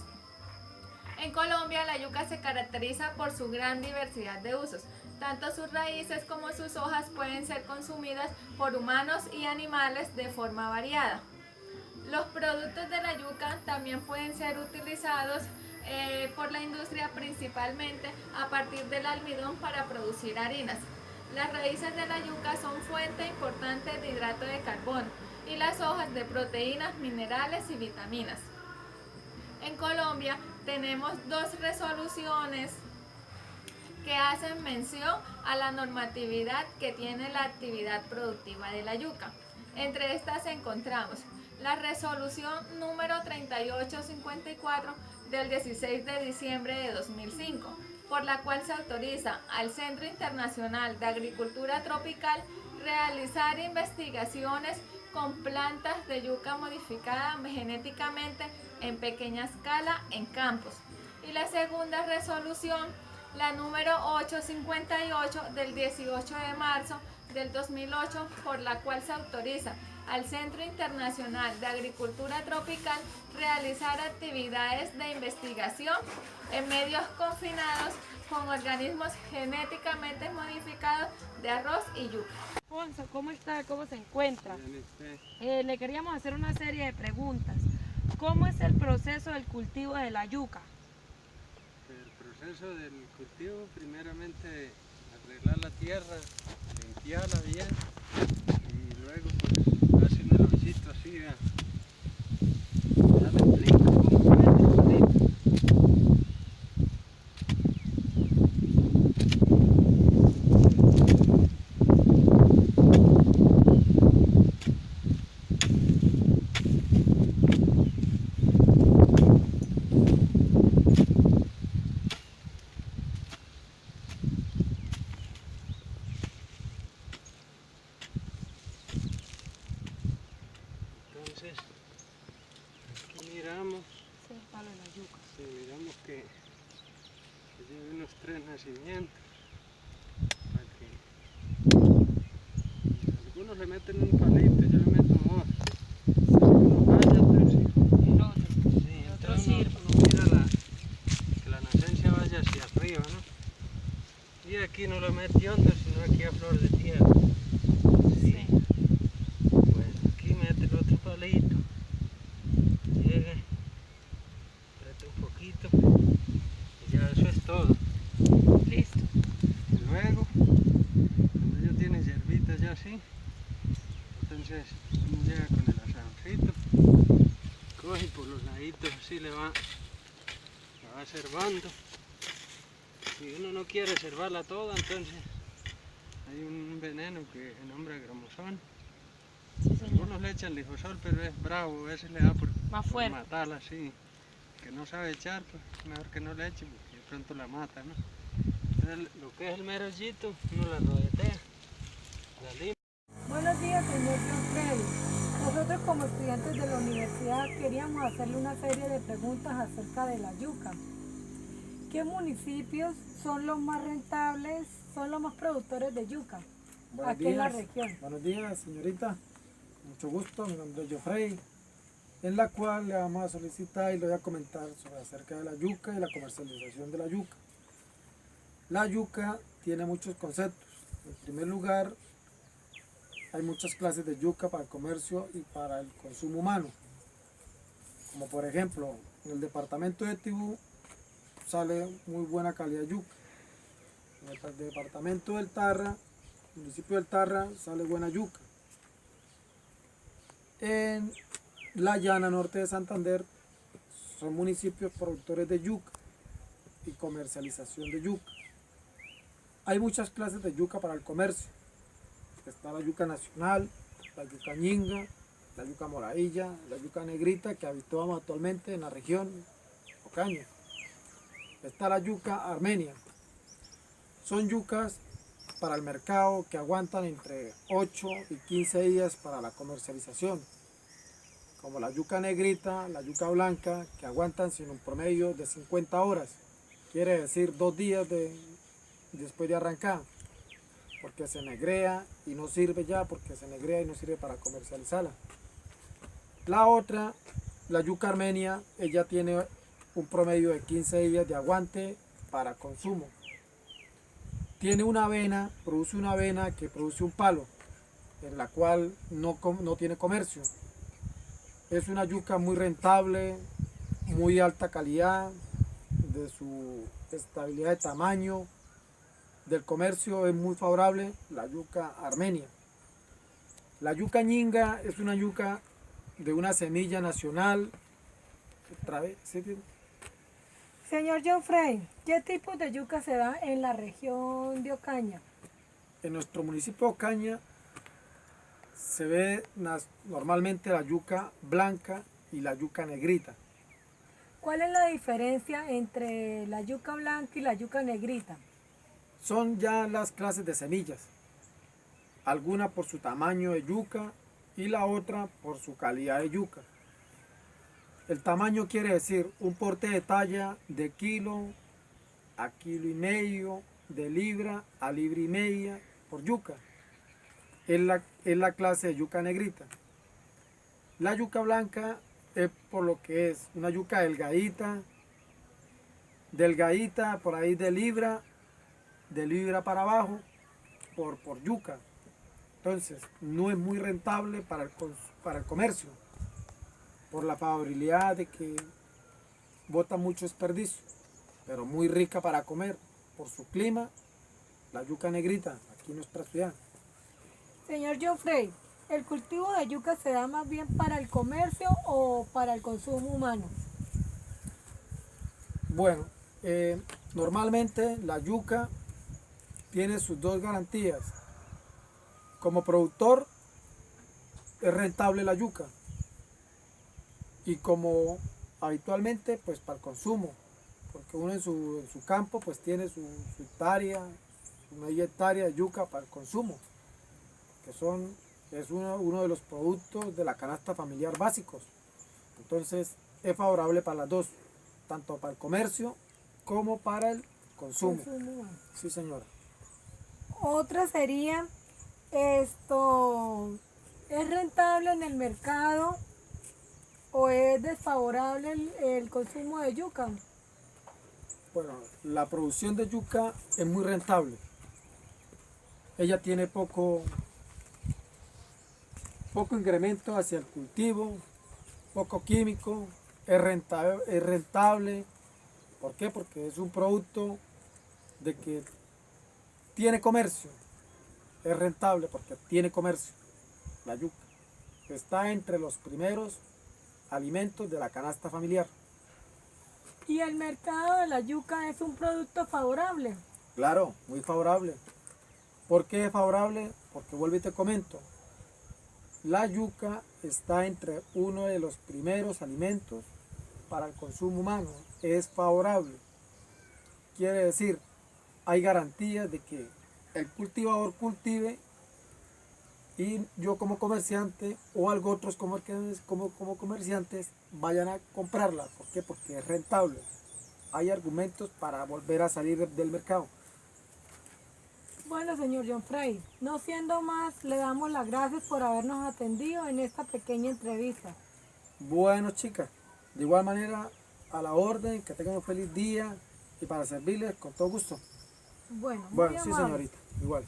O: En Colombia, la yuca se caracteriza por su gran diversidad de usos. Tanto sus raíces como sus hojas pueden ser consumidas por humanos y animales de forma variada. Los productos de la yuca también pueden ser utilizados por la industria, principalmente a partir del almidón para producir harinas. Las raíces de la yuca son fuente importante de hidrato de carbono y las hojas de proteínas, minerales y vitaminas. En Colombia tenemos dos resoluciones que hacen mención a la normatividad que tiene la actividad productiva de la yuca. Entre estas encontramos la resolución número 3854 del 16 de diciembre de 2005, por la cual se autoriza al Centro Internacional de Agricultura Tropical realizar investigaciones con plantas de yuca modificada genéticamente en pequeña escala en campos. Y la segunda resolución, la número 858 del 18 de marzo del 2008, por la cual se autoriza al Centro Internacional de Agricultura Tropical realizar actividades de investigación en medios confinados con organismos genéticamente modificados de arroz y yuca.
P: Alfonso, ¿cómo está? ¿Cómo se encuentra? Le queríamos hacer una serie de preguntas. ¿Cómo es el proceso del cultivo de la yuca?
Q: El proceso del cultivo, primeramente arreglar la tierra, limpiarla bien y luego pues hacer un hoyito así, vean. Ya le explico cómo es el cultivo. Entonces, aquí miramos, sí, miramos que lleve unos 3 nacimientos, para que algunos le meten un palito, yo le meto un otro, uno vaya, entonces uno mira que la nacencia vaya hacia arriba, ¿no? Y aquí no lo mete hondo, sino aquí a flor de tierra. Palito, llegue, apriete un poquito y ya eso es todo.
P: Listo.
Q: Y luego, cuando ya tiene hierbitas ya así, entonces uno llega con el asadorcito, coge por los laditos así la va cervando. Si uno no quiere cervarla toda, entonces hay un veneno que se nombra gromosón. Algunos le echan lifosol, pero es bravo, a veces le da por matarla así. Que no sabe echar, pues mejor que no le eche porque de pronto la mata, ¿no? Entonces lo que es el mero hoyito, uno la rodetea, la limpia.
P: Muy señor John Freddy. Nosotros como estudiantes de la universidad queríamos hacerle una serie de preguntas acerca de la yuca. ¿Qué municipios son los más rentables, son los más productores de yuca aquí en la región?
R: Buenos días, señorita. Mucho gusto, mi nombre es Geoffrey, en la cual le vamos a solicitar y le voy a comentar sobre acerca de la yuca y la comercialización de la yuca. La yuca tiene muchos conceptos. En primer lugar, hay muchas clases de yuca para el comercio y para el consumo humano. Como por ejemplo, en el departamento de Tibú sale muy buena calidad de yuca. En el departamento del Tarra, municipio del Tarra, sale buena yuca. En la llana norte de Santander son municipios productores de yuca y comercialización de yuca. Hay muchas clases de yuca para el comercio. Está la yuca nacional, la yuca ñinga, la yuca moradilla, la yuca negrita que habituamos actualmente en la región Ocaña. Está la yuca armenia. Son yucas para el mercado que aguantan entre 8 y 15 días para la comercialización. Como la yuca negrita, la yuca blanca, que aguantan sin un promedio de 50 horas. Quiere decir 2 días después de arrancar. Porque se negrea y no sirve ya, porque se negrea y no sirve para comercializarla. La otra, la yuca armenia, ella tiene un promedio de 15 días de aguante para consumo. Tiene una avena, produce una avena que produce un palo, en la cual no tiene comercio. Es una yuca muy rentable, muy alta calidad, de su estabilidad de tamaño, del comercio es muy favorable, la yuca armenia. La yuca ñinga es una yuca de una semilla nacional.
P: Señor Geoffrey, ¿qué tipo de yuca se da en la región de Ocaña?
R: En nuestro municipio de Ocaña se ve normalmente la yuca blanca y la yuca negrita.
P: ¿Cuál es la diferencia entre la yuca blanca y la yuca negrita?
R: Son ya las clases de semillas, alguna por su tamaño de yuca y la otra por su calidad de yuca. El tamaño quiere decir un porte de talla de kilo a kilo y medio, de libra a libra y media por yuca. Es la clase de yuca negrita. La yuca blanca es por lo que es una yuca delgadita por ahí de libra para abajo por yuca. Entonces no es muy rentable para el comercio por la favorabilidad de que bota mucho desperdicio, pero muy rica para comer por su clima, la yuca negrita aquí en nuestra ciudad.
P: Señor Geoffrey, ¿el cultivo de yuca se da más bien para el comercio o para el consumo humano?
R: Bueno, normalmente la yuca tiene sus dos garantías. Como productor es rentable la yuca y como habitualmente pues para el consumo, porque uno en su campo pues tiene su hectárea, su media hectárea de yuca para el consumo, que es uno de los productos de la canasta familiar básicos. Entonces es favorable para las dos, tanto para el comercio como para el consumo. Sí, señora.
P: Otra sería, ¿es rentable en el mercado o es desfavorable el consumo de yuca?
R: Bueno, la producción de yuca es muy rentable. Ella tiene poco incremento hacia el cultivo, poco químico, es rentable. ¿Por qué? Porque es un producto de que tiene comercio, es rentable porque tiene comercio. La yuca está entre los primeros alimentos de la canasta familiar.
P: ¿Y el mercado de la yuca es un producto favorable?
R: Claro, muy favorable. ¿Por qué es favorable? Porque vuelvo y te comento, la yuca está entre uno de los primeros alimentos para el consumo humano. Es favorable. Quiere decir, hay garantías de que el cultivador cultive y yo como comerciante o algo otros como comerciantes vayan a comprarla. ¿Por qué? Porque es rentable. Hay argumentos para volver a salir del mercado.
P: Bueno, señor John Frey, no siendo más, le damos las gracias por habernos atendido en esta pequeña entrevista.
R: Bueno, chicas, de igual manera, a la orden, que tengan un feliz día y para servirles con todo gusto.
P: Bueno,
R: sí, señorita, igual.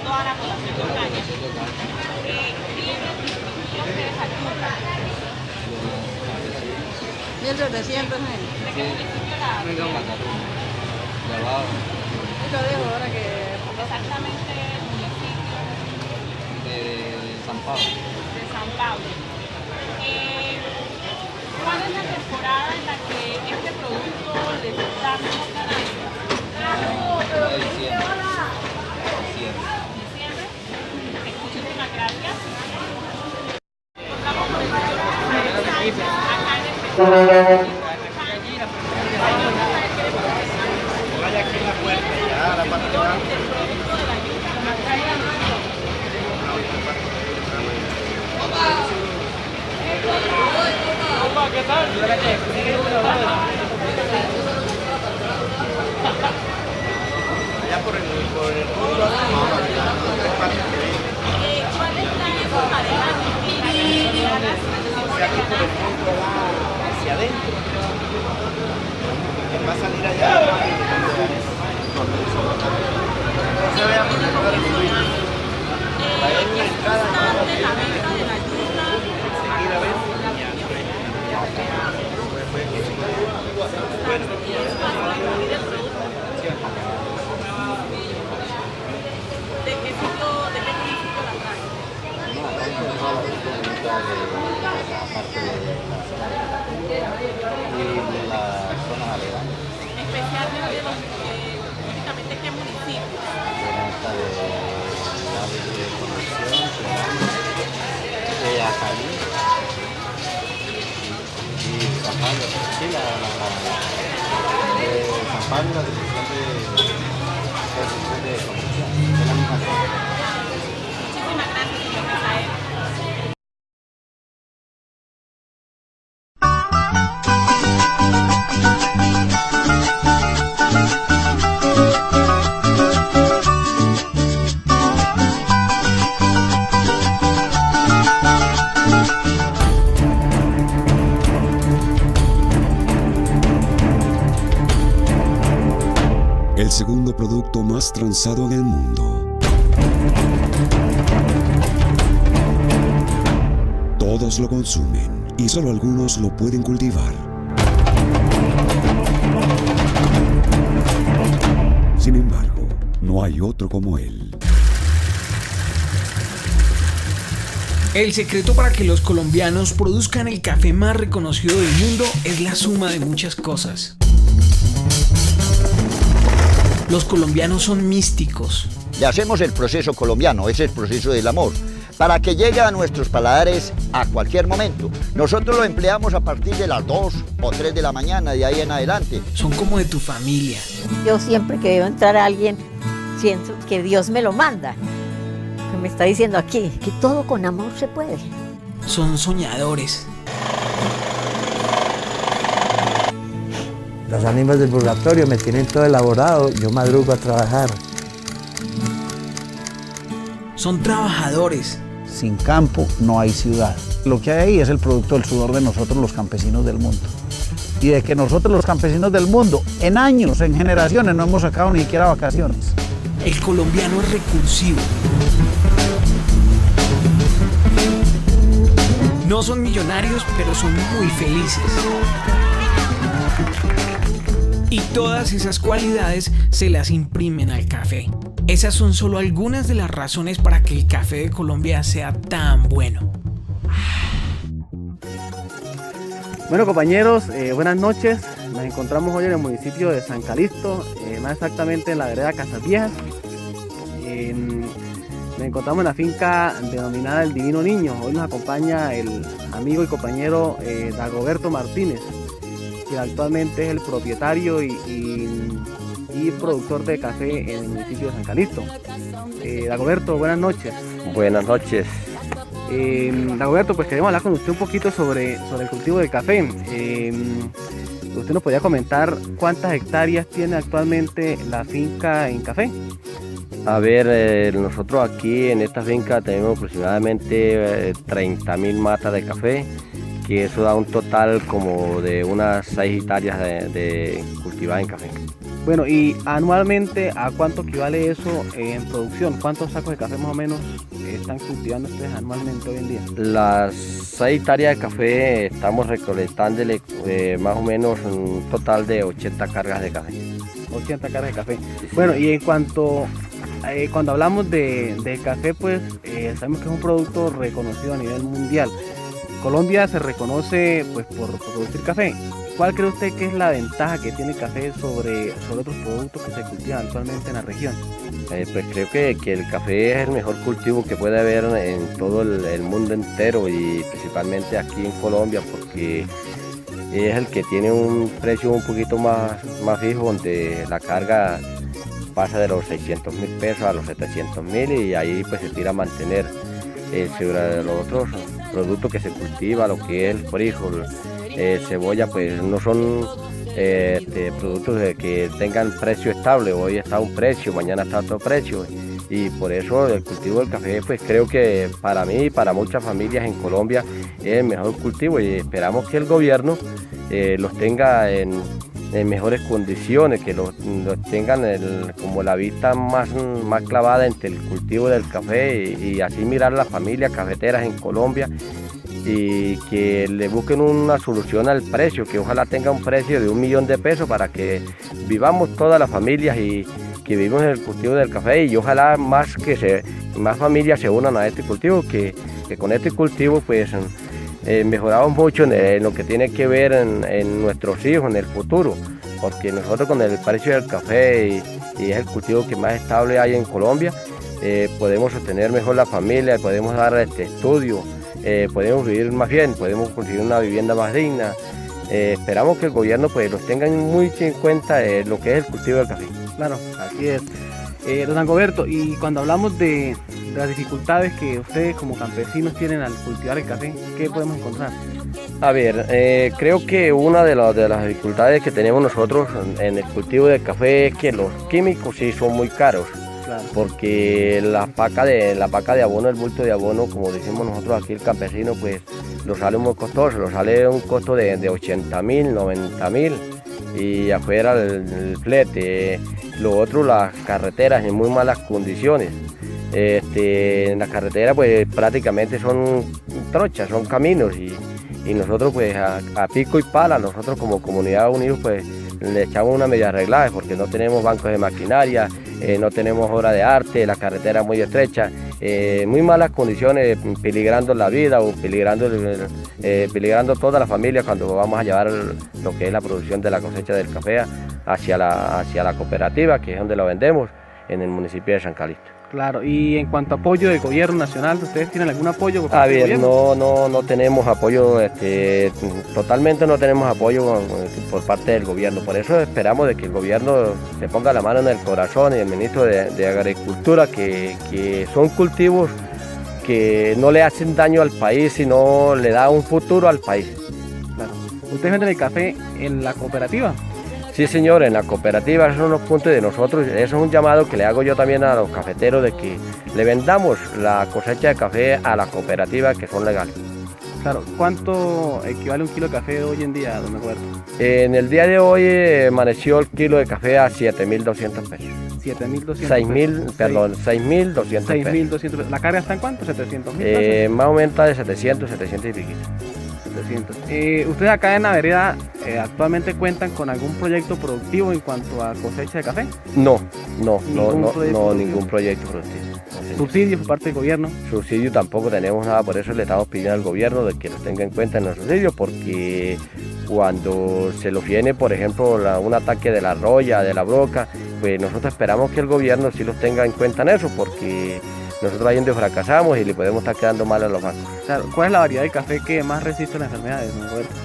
S: Toda la población de Ocaña. 1.700 lo dejo ahora que exactamente el municipio de San Pablo. De San Pablo. ¿Cuál es la temporada en la que este producto les está mejor ganando? Diciembre. Muchísimas gracias. Encontramos con el señor acá en el
A: Vaya aquí en la puerta, ya la parte de abajo. ¿Qué tal? Allá por el mundo,
S: ¿cuál es la época del año?
A: aquí por el mundo va hacia adentro. Va a salir allá. No se vea porque no debe subir.
S: ¿Es constante la venta de la yuca?
A: Seguir a ver.
S: ¿De qué municipio la traen?
T: Y las zonas aledañas.
S: Especialmente únicamente qué municipio.
T: De Conexión, de Acalí y San Pablo. Sí, San Pablo, la dirección de Conexión, de la misma zona.
S: Muchísimas gracias, señor Rafael.
U: El segundo producto más transado en el mundo. Todos lo consumen y solo algunos lo pueden cultivar. Sin embargo, no hay otro como él.
V: El secreto para que los colombianos produzcan el café más reconocido del mundo es la suma de muchas cosas. Los colombianos son místicos.
W: Le hacemos el proceso colombiano, ese es el proceso del amor, para que llegue a nuestros paladares a cualquier momento. Nosotros lo empleamos a partir de las 2 o 3 de la mañana, de ahí en adelante.
V: Son como de tu familia.
X: Yo siempre que veo entrar a alguien, siento que Dios me lo manda. Que me está diciendo aquí, que todo con amor se puede.
V: Son soñadores.
M: Las ánimas del purgatorio me tienen todo elaborado, yo madrugo a trabajar.
V: Son trabajadores.
Y: Sin campo no hay ciudad. Lo que hay ahí es el producto del sudor de nosotros los campesinos del mundo. Y de que nosotros los campesinos del mundo, en años, en generaciones, no hemos sacado ni siquiera vacaciones.
V: El colombiano es recursivo. No son millonarios, pero son muy felices. Y todas esas cualidades se las imprimen al café. Esas son solo algunas de las razones para que el café de Colombia sea tan bueno.
Z: Bueno, compañeros, buenas noches.
B: Nos encontramos hoy en el municipio de San Calixto, más exactamente en la vereda Casas Viejas. Nos encontramos en la finca denominada El Divino Niño. Hoy nos acompaña el amigo y compañero Dagoberto Martínez, quien actualmente es el propietario y productor de café en el municipio de San Calixto. Dagoberto, buenas noches.
C: Buenas noches.
B: Dagoberto, pues queremos hablar con usted un poquito sobre el cultivo del café. ¿Usted nos podría comentar cuántas hectáreas tiene actualmente la finca en café?
C: A ver, nosotros aquí en esta finca tenemos aproximadamente 30.000 matas de café, que eso da un total como de unas 6 hectáreas de cultivadas en café.
B: Bueno, y anualmente, ¿a cuánto equivale eso en producción? ¿Cuántos sacos de café más o menos están cultivando ustedes anualmente hoy en día?
C: Las 6 hectáreas de café estamos recolectándole más o menos un total de 80 cargas de café.
B: 80 cargas de café. Sí. Bueno, y en cuanto, cuando hablamos de café, pues sabemos que es un producto reconocido a nivel mundial. Colombia se reconoce pues por producir café. ¿Cuál cree usted que es la ventaja que tiene el café sobre otros productos que se cultivan actualmente en la región?
C: Pues creo que el café es el mejor cultivo que puede haber en todo el mundo entero y principalmente aquí en Colombia, porque es el que tiene un precio un poquito más fijo, donde la carga pasa de los 600.000 pesos a los 700.000 y ahí pues se tira a mantener. Sobre los otros productos que se cultiva, lo que es el frijol, cebolla, pues no son productos que tengan precio estable. Hoy está un precio, mañana está otro precio, y por eso el cultivo del café, pues creo que para mí y para muchas familias en Colombia es el mejor cultivo, y esperamos que el gobierno los tenga en mejores condiciones, que los tengan como la vista más clavada entre el cultivo del café y así mirar a las familias cafeteras en Colombia, y que le busquen una solución al precio, que ojalá tenga un precio de 1 millón de pesos para que vivamos todas las familias y que vivimos en el cultivo del café, y ojalá más familias se unan a este cultivo, que con este cultivo pues mejoramos mucho en lo que tiene que ver en nuestros hijos en el futuro, porque nosotros con el precio del café y es el cultivo que más estable hay en Colombia, podemos sostener mejor la familia, podemos dar estudio, podemos vivir más bien, podemos conseguir una vivienda más digna. Esperamos que el gobierno pues los tenga muy en cuenta lo que es el cultivo del café.
B: Claro, así es. Don Dagoberto, y cuando hablamos de las dificultades que ustedes como campesinos tienen al cultivar el café, ¿qué podemos encontrar?
C: A ver, creo que una de las dificultades que tenemos nosotros en el cultivo del café es que los químicos sí son muy caros. Claro. Porque la paca de abono, el bulto de abono, como decimos nosotros aquí el campesino, pues lo sale muy costoso, lo sale un costo de 80.000, 90.000, y afuera el flete. Lo otro, las carreteras en muy malas condiciones. En la carretera pues prácticamente son trochas, son caminos, y nosotros pues a pico y pala, nosotros como Comunidad Unidos pues le echamos una media arreglada, porque no tenemos bancos de maquinaria, no tenemos obra de arte, la carretera muy estrecha, muy malas condiciones, peligrando la vida o peligrando toda la familia cuando vamos a llevar lo que es la producción de la cosecha del café hacia la cooperativa, que es donde lo vendemos, en el municipio de San Calixto.
B: Claro, y en cuanto a apoyo del gobierno nacional, ¿ustedes tienen algún apoyo por
C: parte del gobierno? No tenemos apoyo, totalmente no tenemos apoyo por parte del gobierno. Por eso esperamos de que el gobierno se ponga la mano en el corazón, y el ministro de Agricultura, que son cultivos que no le hacen daño al país, sino le da un futuro al país.
B: Claro. ¿Ustedes venden el café en la cooperativa?
C: Sí, señor, en la cooperativa. Esos son los puntos de nosotros. Eso es un llamado que le hago yo también a los cafeteros, de que le vendamos la cosecha de café a la cooperativa, que son legales.
B: Claro, ¿cuánto equivale un kilo de café hoy en día, don Dagoberto?
C: En el día de hoy amaneció el kilo de café a 7.200 pesos.
B: 7.200
C: 6.200 pesos.
B: 6.200 pesos. ¿La carga está en cuánto? ¿700.000?
C: Más o menos de 700 y piquito.
B: 700. ¿Ustedes acá en la vereda actualmente cuentan con algún proyecto productivo en cuanto a cosecha de café?
C: No, ningún proyecto productivo.
B: ¿Subsidios por parte del gobierno?
C: Subsidio tampoco tenemos nada, por eso le estamos pidiendo al gobierno de que nos tenga en cuenta en los subsidios, porque Cuando se los viene, por ejemplo, un ataque de la roya, de la broca, pues nosotros esperamos que el gobierno sí los tenga en cuenta en eso, porque nosotros ahí donde fracasamos y le podemos estar quedando mal a los bancos.
B: Claro, ¿cuál es la variedad de café que más resiste las enfermedades?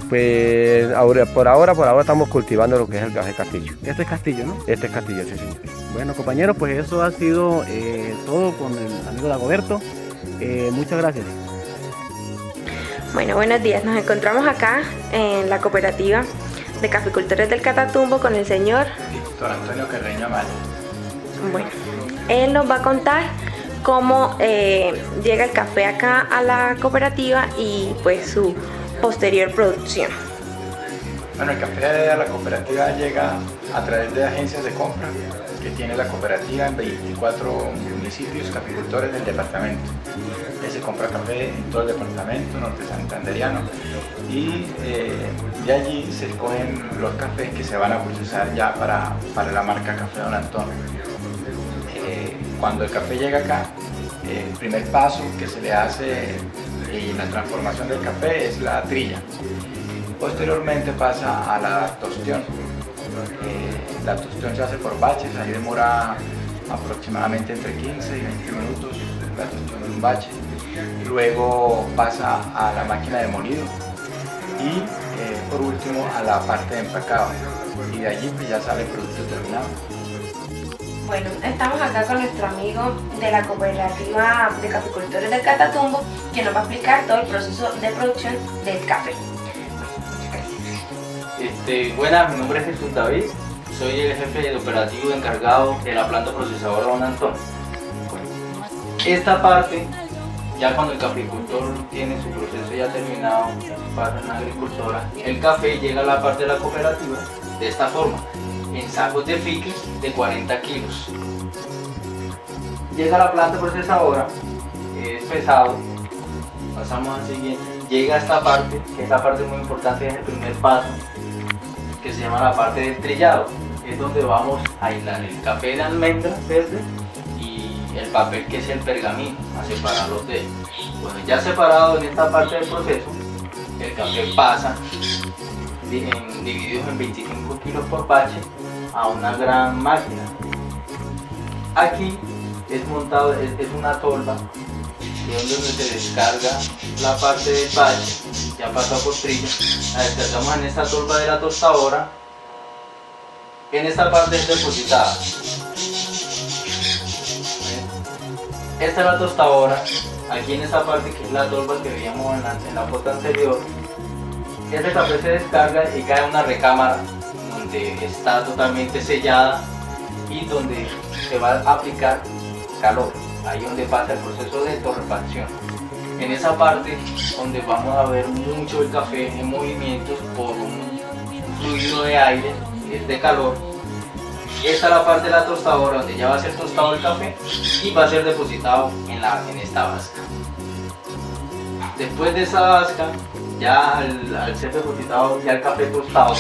C: Pues por ahora estamos cultivando lo que es el café Castillo.
B: Este es Castillo, ¿no?
C: Este es Castillo, sí, señor.
B: Bueno, compañeros, pues eso ha sido todo con el amigo Dagoberto. Muchas gracias.
D: Bueno, buenos días. Nos encontramos acá en la cooperativa de caficultores del Catatumbo con el señor
E: Víctor Antonio Carreño Amaya.
D: Bueno, él nos va a contar cómo llega el café acá a la cooperativa y pues su posterior producción.
E: Bueno, el café a la cooperativa llega a través de agencias de compra que tiene la cooperativa en 24 municipios caficultores del departamento. Se compra café en todo el departamento norte santanderiano y de allí se escogen los cafés que se van a procesar ya para la marca Café Don Antonio. Cuando el café llega acá, el primer paso que se le hace en la transformación del café es la trilla. Posteriormente pasa a la tostión. La tostión se hace por baches, ahí demora aproximadamente entre 15 y 20 minutos la tostión de un bache. Luego pasa a la máquina de molido y por último a la parte de empacado, y de allí pues ya sale el producto terminado.
D: Bueno, estamos acá con nuestro amigo de la cooperativa de caficultores del Catatumbo, que nos va a explicar todo el proceso de producción del café.
F: Buenas, mi nombre es Jesús David, soy el jefe del operativo encargado de la planta procesadora Don Antonio. Esta parte, ya cuando el caficultor tiene su proceso ya terminado, pasa en la agricultora, el café llega a la parte de la cooperativa de esta forma, en sacos de fiques de 40 kilos. Llega a la planta procesadora, es pesado, pasamos al siguiente, llega a esta parte, que esta parte es muy importante, es el primer paso, que se llama la parte del trillado, es donde vamos a aislar el café de almendra verde y el papel que es el pergamino, a separarlos de él. Bueno, ya separado en esta parte del proceso, el café pasa divididos en 25 kilos por bache a una gran máquina. Aquí es montado, es una tolva, que es donde se descarga la parte del bache, ya pasa por trilla, la descargamos en esta tolva de la tostadora, en esta parte es depositada. Esta es la tostadora, aquí en esta parte que es la tolva que veíamos en la foto anterior. Este café se descarga y cae en una recámara donde está totalmente sellada y donde se va a aplicar calor, ahí donde pasa el proceso de torrefacción. En esa parte donde vamos a ver mucho el café en movimientos por un fluido de aire, que es de calor. Esta es la parte de la tostadora donde ya va a ser tostado el café y va a ser depositado en esta vasca. Después de esa vasca, ya al ser depositado ya el café tostado,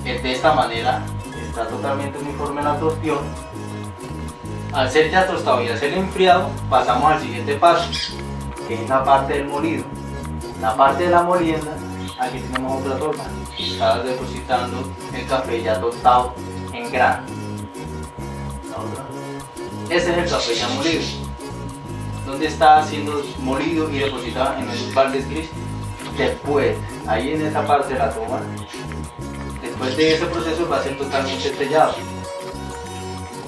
F: de esta manera, está totalmente uniforme la tostión. Al ser ya tostado y al ser enfriado, pasamos al siguiente paso, que es la parte del molido. La parte de la molienda, aquí tenemos otra torta, está depositando el café ya tostado en grano. Ese es el café ya molido, donde está siendo molido y depositado en esos baldes grises. Después, ahí en esa parte de la toma, después de ese proceso va a ser totalmente sellado.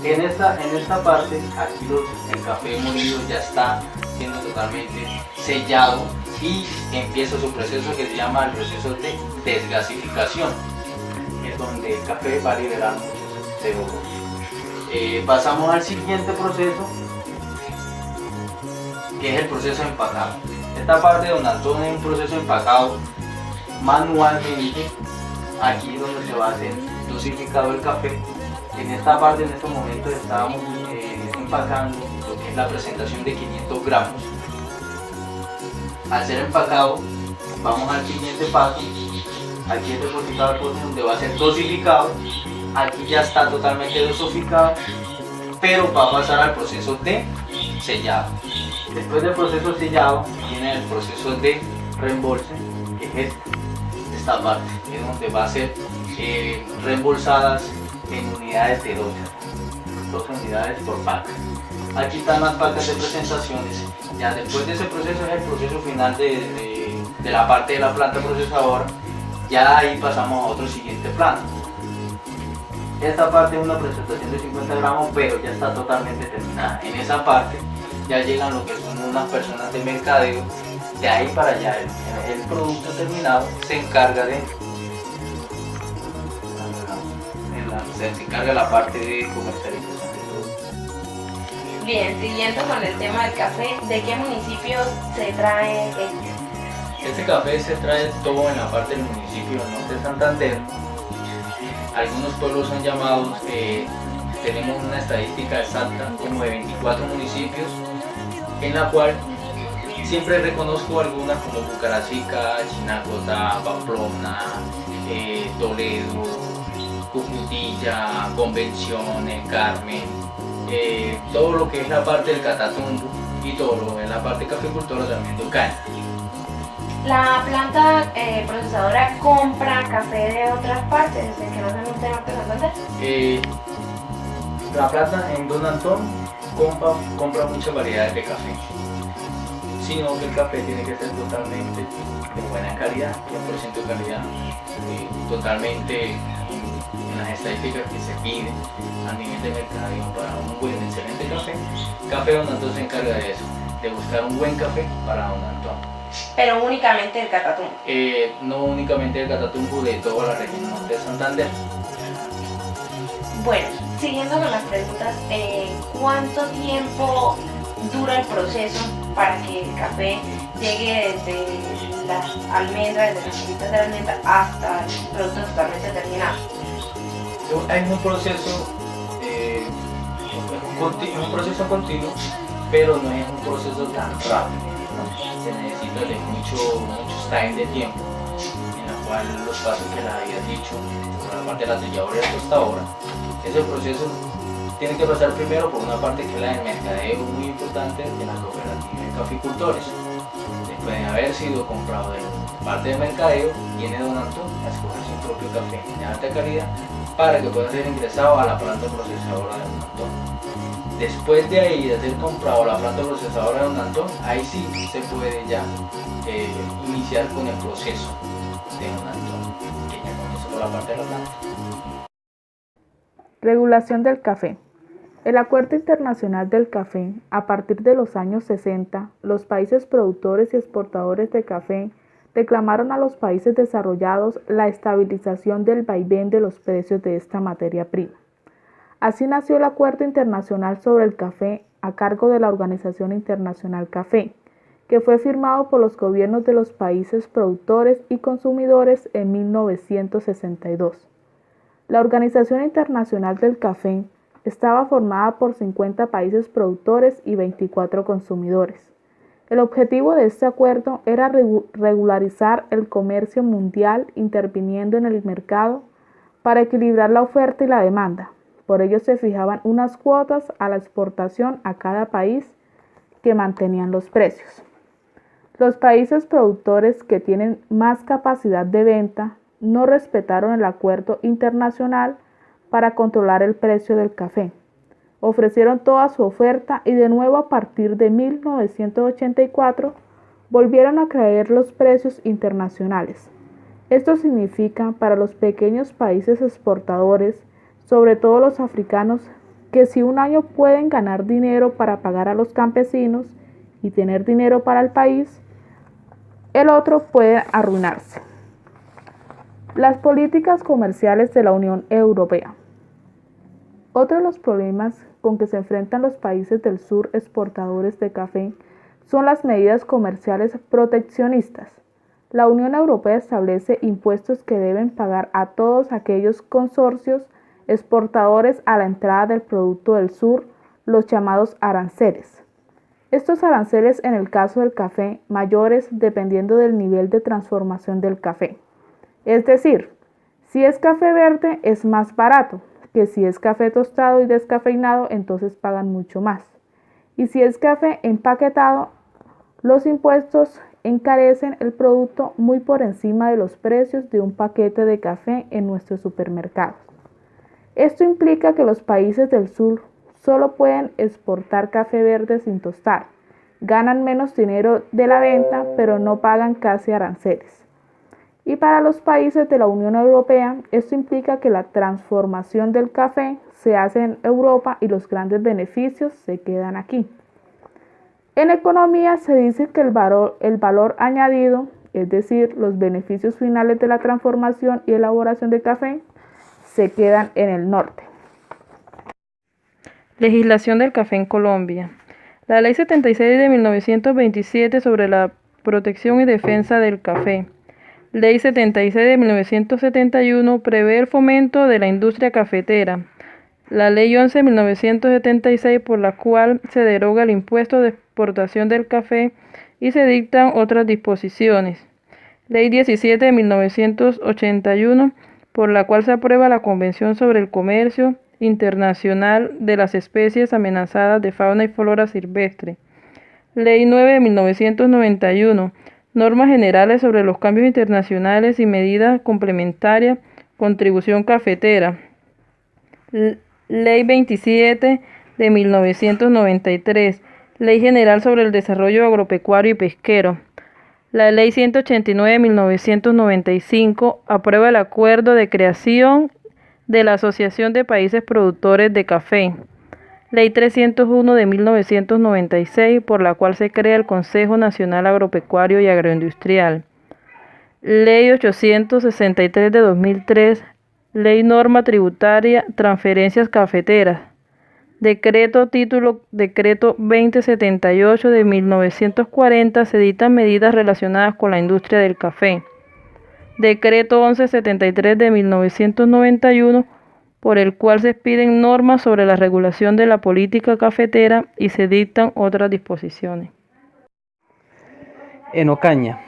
F: En esta parte, aquí el café molido ya está siendo totalmente sellado y empieza su proceso que se llama el proceso de desgasificación, es donde el café va a liberar muchos CO2. Pasamos al siguiente proceso, que es el proceso de empacado. Esta parte de Don Antonio es un proceso de empacado manualmente, aquí donde se va a hacer dosificado el café. En esta parte, en estos momentos, estábamos empacando lo que es la presentación de 500 gramos. Al ser empacado, vamos al siguiente paso. Aquí es depositado el proceso donde va a ser dosificado. Aquí ya está totalmente dosificado, pero va a pasar al proceso de sellado. Después del proceso sellado, viene el proceso de reembolse, que es esta parte, es donde va a ser reembolsadas en unidades de 12 unidades por pack. Aquí están las pacas de presentaciones. Ya después de ese proceso es el proceso final de la parte de la planta procesadora. Ya ahí pasamos a otro siguiente plano. Esta parte es una presentación de 50 gramos, pero ya está totalmente terminada. En esa parte ya llegan lo que son unas personas de mercadeo. De ahí para allá el producto terminado se encarga de la parte de comercialización del producto.
D: Bien, siguiendo con el tema del café, ¿de qué municipios se trae este?
F: Este café se trae todo en la parte del municipio del norte de Santander. Algunos pueblos son llamados, tenemos una estadística exacta como de 24 municipios, en la cual siempre reconozco algunas como Bucarachica, Chinacota, Pamplona, Toledo, Cucutilla, Convención, El Carmen, todo lo que es la parte del Catatumbo y todo lo que es la parte caficultora también de Ocaña.
D: La planta procesadora compra café de otras partes, desde que no se norte de Santander.
F: La planta en Don Antón compra muchas variedades de café, sino que el café tiene que ser totalmente de buena calidad, 100% de calidad, totalmente en las estadísticas que se piden a nivel de mercadeo para un buen, excelente café. Café Don Antón se encarga de eso, de buscar un buen café para Don Antón.
D: Pero únicamente el Catatumbo.
F: No únicamente el Catatumbo, de toda la región norte de Santander.
D: Bueno, siguiendo con las preguntas, ¿cuánto tiempo dura el proceso para que el café llegue desde las almendras, desde las semillitas de la almendra hasta el producto totalmente terminado?
F: Es un proceso, un proceso continuo, pero no es un proceso tan rápido, ¿no? Se necesita de muchos time de tiempo, en la cual los pasos que les había dicho, por la parte de la selladora y la tostadora, ese proceso tiene que pasar primero por una parte que es la del mercadeo, muy importante, de la cooperativa de caficultores. Después de haber sido comprado de parte del mercadeo, viene Don Antón a escoger su propio café de alta calidad para que pueda ser ingresado a la planta procesadora de Don Antón. Después de ahí, de ser comprado la planta procesadora de Don Antón, ahí sí se puede ya iniciar con el proceso de Don Antón, que ya comenzó por la parte de la planta.
K: Regulación del café. El Acuerdo Internacional del Café, a partir de los años 60, los países productores y exportadores de café reclamaron a los países desarrollados la estabilización del vaivén de los precios de esta materia prima. Así nació el Acuerdo Internacional sobre el Café a cargo de la Organización Internacional Café, que fue firmado por los gobiernos de los países productores y consumidores en 1962. La Organización Internacional del Café estaba formada por 50 países productores y 24 consumidores. El objetivo de este acuerdo era regularizar el comercio mundial interviniendo en el mercado para equilibrar la oferta y la demanda. Por ello se fijaban unas cuotas a la exportación a cada país que mantenían los precios. Los países productores que tienen más capacidad de venta no respetaron el acuerdo internacional para controlar el precio del café. Ofrecieron toda su oferta y de nuevo a partir de 1984 volvieron a creer los precios internacionales. Esto significa para los pequeños países exportadores, sobre todo los africanos, que si un año pueden ganar dinero para pagar a los campesinos y tener dinero para el país, el otro puede arruinarse. Las políticas comerciales de la Unión Europea. Otro de los problemas con que se enfrentan los países del sur exportadores de café son las medidas comerciales proteccionistas. La Unión Europea establece impuestos que deben pagar a todos aquellos consorcios exportadores a la entrada del producto del sur, los llamados aranceles. Estos aranceles, en el caso del café, mayores dependiendo del nivel de transformación del café. Es decir, si es café verde es más barato, que si es café tostado y descafeinado, entonces pagan mucho más. Y si es café empaquetado, los impuestos
G: encarecen el producto muy por encima de los precios de un paquete de café en nuestros supermercados. Esto implica que los países del sur solo pueden exportar café verde sin tostar, ganan menos dinero de la venta, pero no pagan casi aranceles. Y para los países de la Unión Europea, esto implica que la transformación del café se hace en Europa y los grandes beneficios se quedan aquí. En economía se dice que el valor añadido, es decir, los beneficios finales de la transformación y elaboración del café, se quedan en el norte.
H: Legislación del café en Colombia. La Ley 76 de 1927 sobre la protección y defensa del café. Ley 76 de 1971 prevé el fomento de la industria cafetera. La Ley 11 de 1976 por la cual se deroga el impuesto de exportación del café y se dictan otras disposiciones. Ley 17 de 1981 por la cual se aprueba la Convención sobre el Comercio Internacional de las Especies Amenazadas de Fauna y Flora Silvestre. Ley 9 de 1991, Normas Generales sobre los Cambios Internacionales y Medidas Complementarias, Contribución Cafetera. Ley 27 de 1993, Ley General sobre el Desarrollo Agropecuario y Pesquero. La Ley 189 de 1995 aprueba el acuerdo de creación de la Asociación de Países Productores de Café. Ley 301 de 1996, por la cual se crea el Consejo Nacional Agropecuario y Agroindustrial. Ley 863 de 2003, Ley Norma Tributaria, Transferencias Cafeteras. Decreto 2078 de 1940 se dictan medidas relacionadas con la industria del café. Decreto 1173 de 1991 por el cual se expiden normas sobre la regulación de la política cafetera y se dictan otras disposiciones.
B: En Ocaña,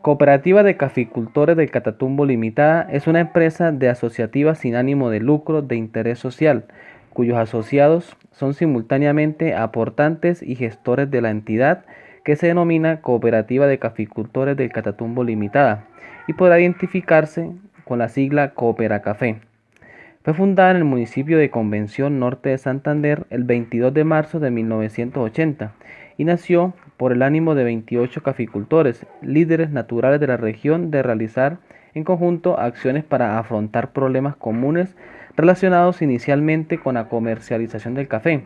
B: Cooperativa de Caficultores del Catatumbo Limitada es una empresa de asociativa sin ánimo de lucro de interés social, cuyos asociados son simultáneamente aportantes y gestores de la entidad que se denomina Cooperativa de Caficultores del Catatumbo Limitada y podrá identificarse con la sigla Cooperacafé. Fue fundada en el municipio de Convención Norte de Santander el 22 de marzo de 1980 y nació por el ánimo de 28 caficultores, líderes naturales de la región, de realizar en conjunto acciones para afrontar problemas comunes relacionados inicialmente con la comercialización del café,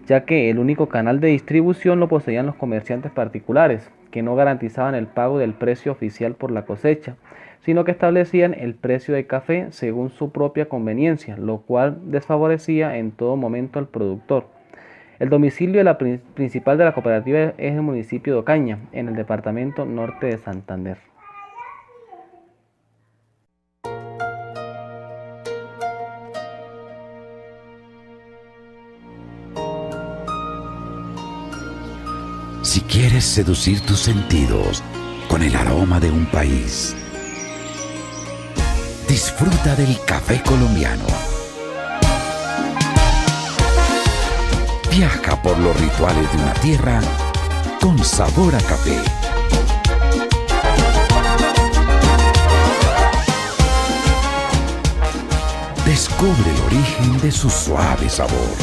B: ya que el único canal de distribución lo poseían los comerciantes particulares, que no garantizaban el pago del precio oficial por la cosecha, sino que establecían el precio del café según su propia conveniencia, lo cual desfavorecía en todo momento al productor. El domicilio principal de la cooperativa es el municipio de Ocaña, en el departamento norte de Santander.
U: Si quieres seducir tus sentidos con el aroma de un país, disfruta del café colombiano. Viaja por los rituales de una tierra con sabor a café. Descubre el origen de su suave sabor.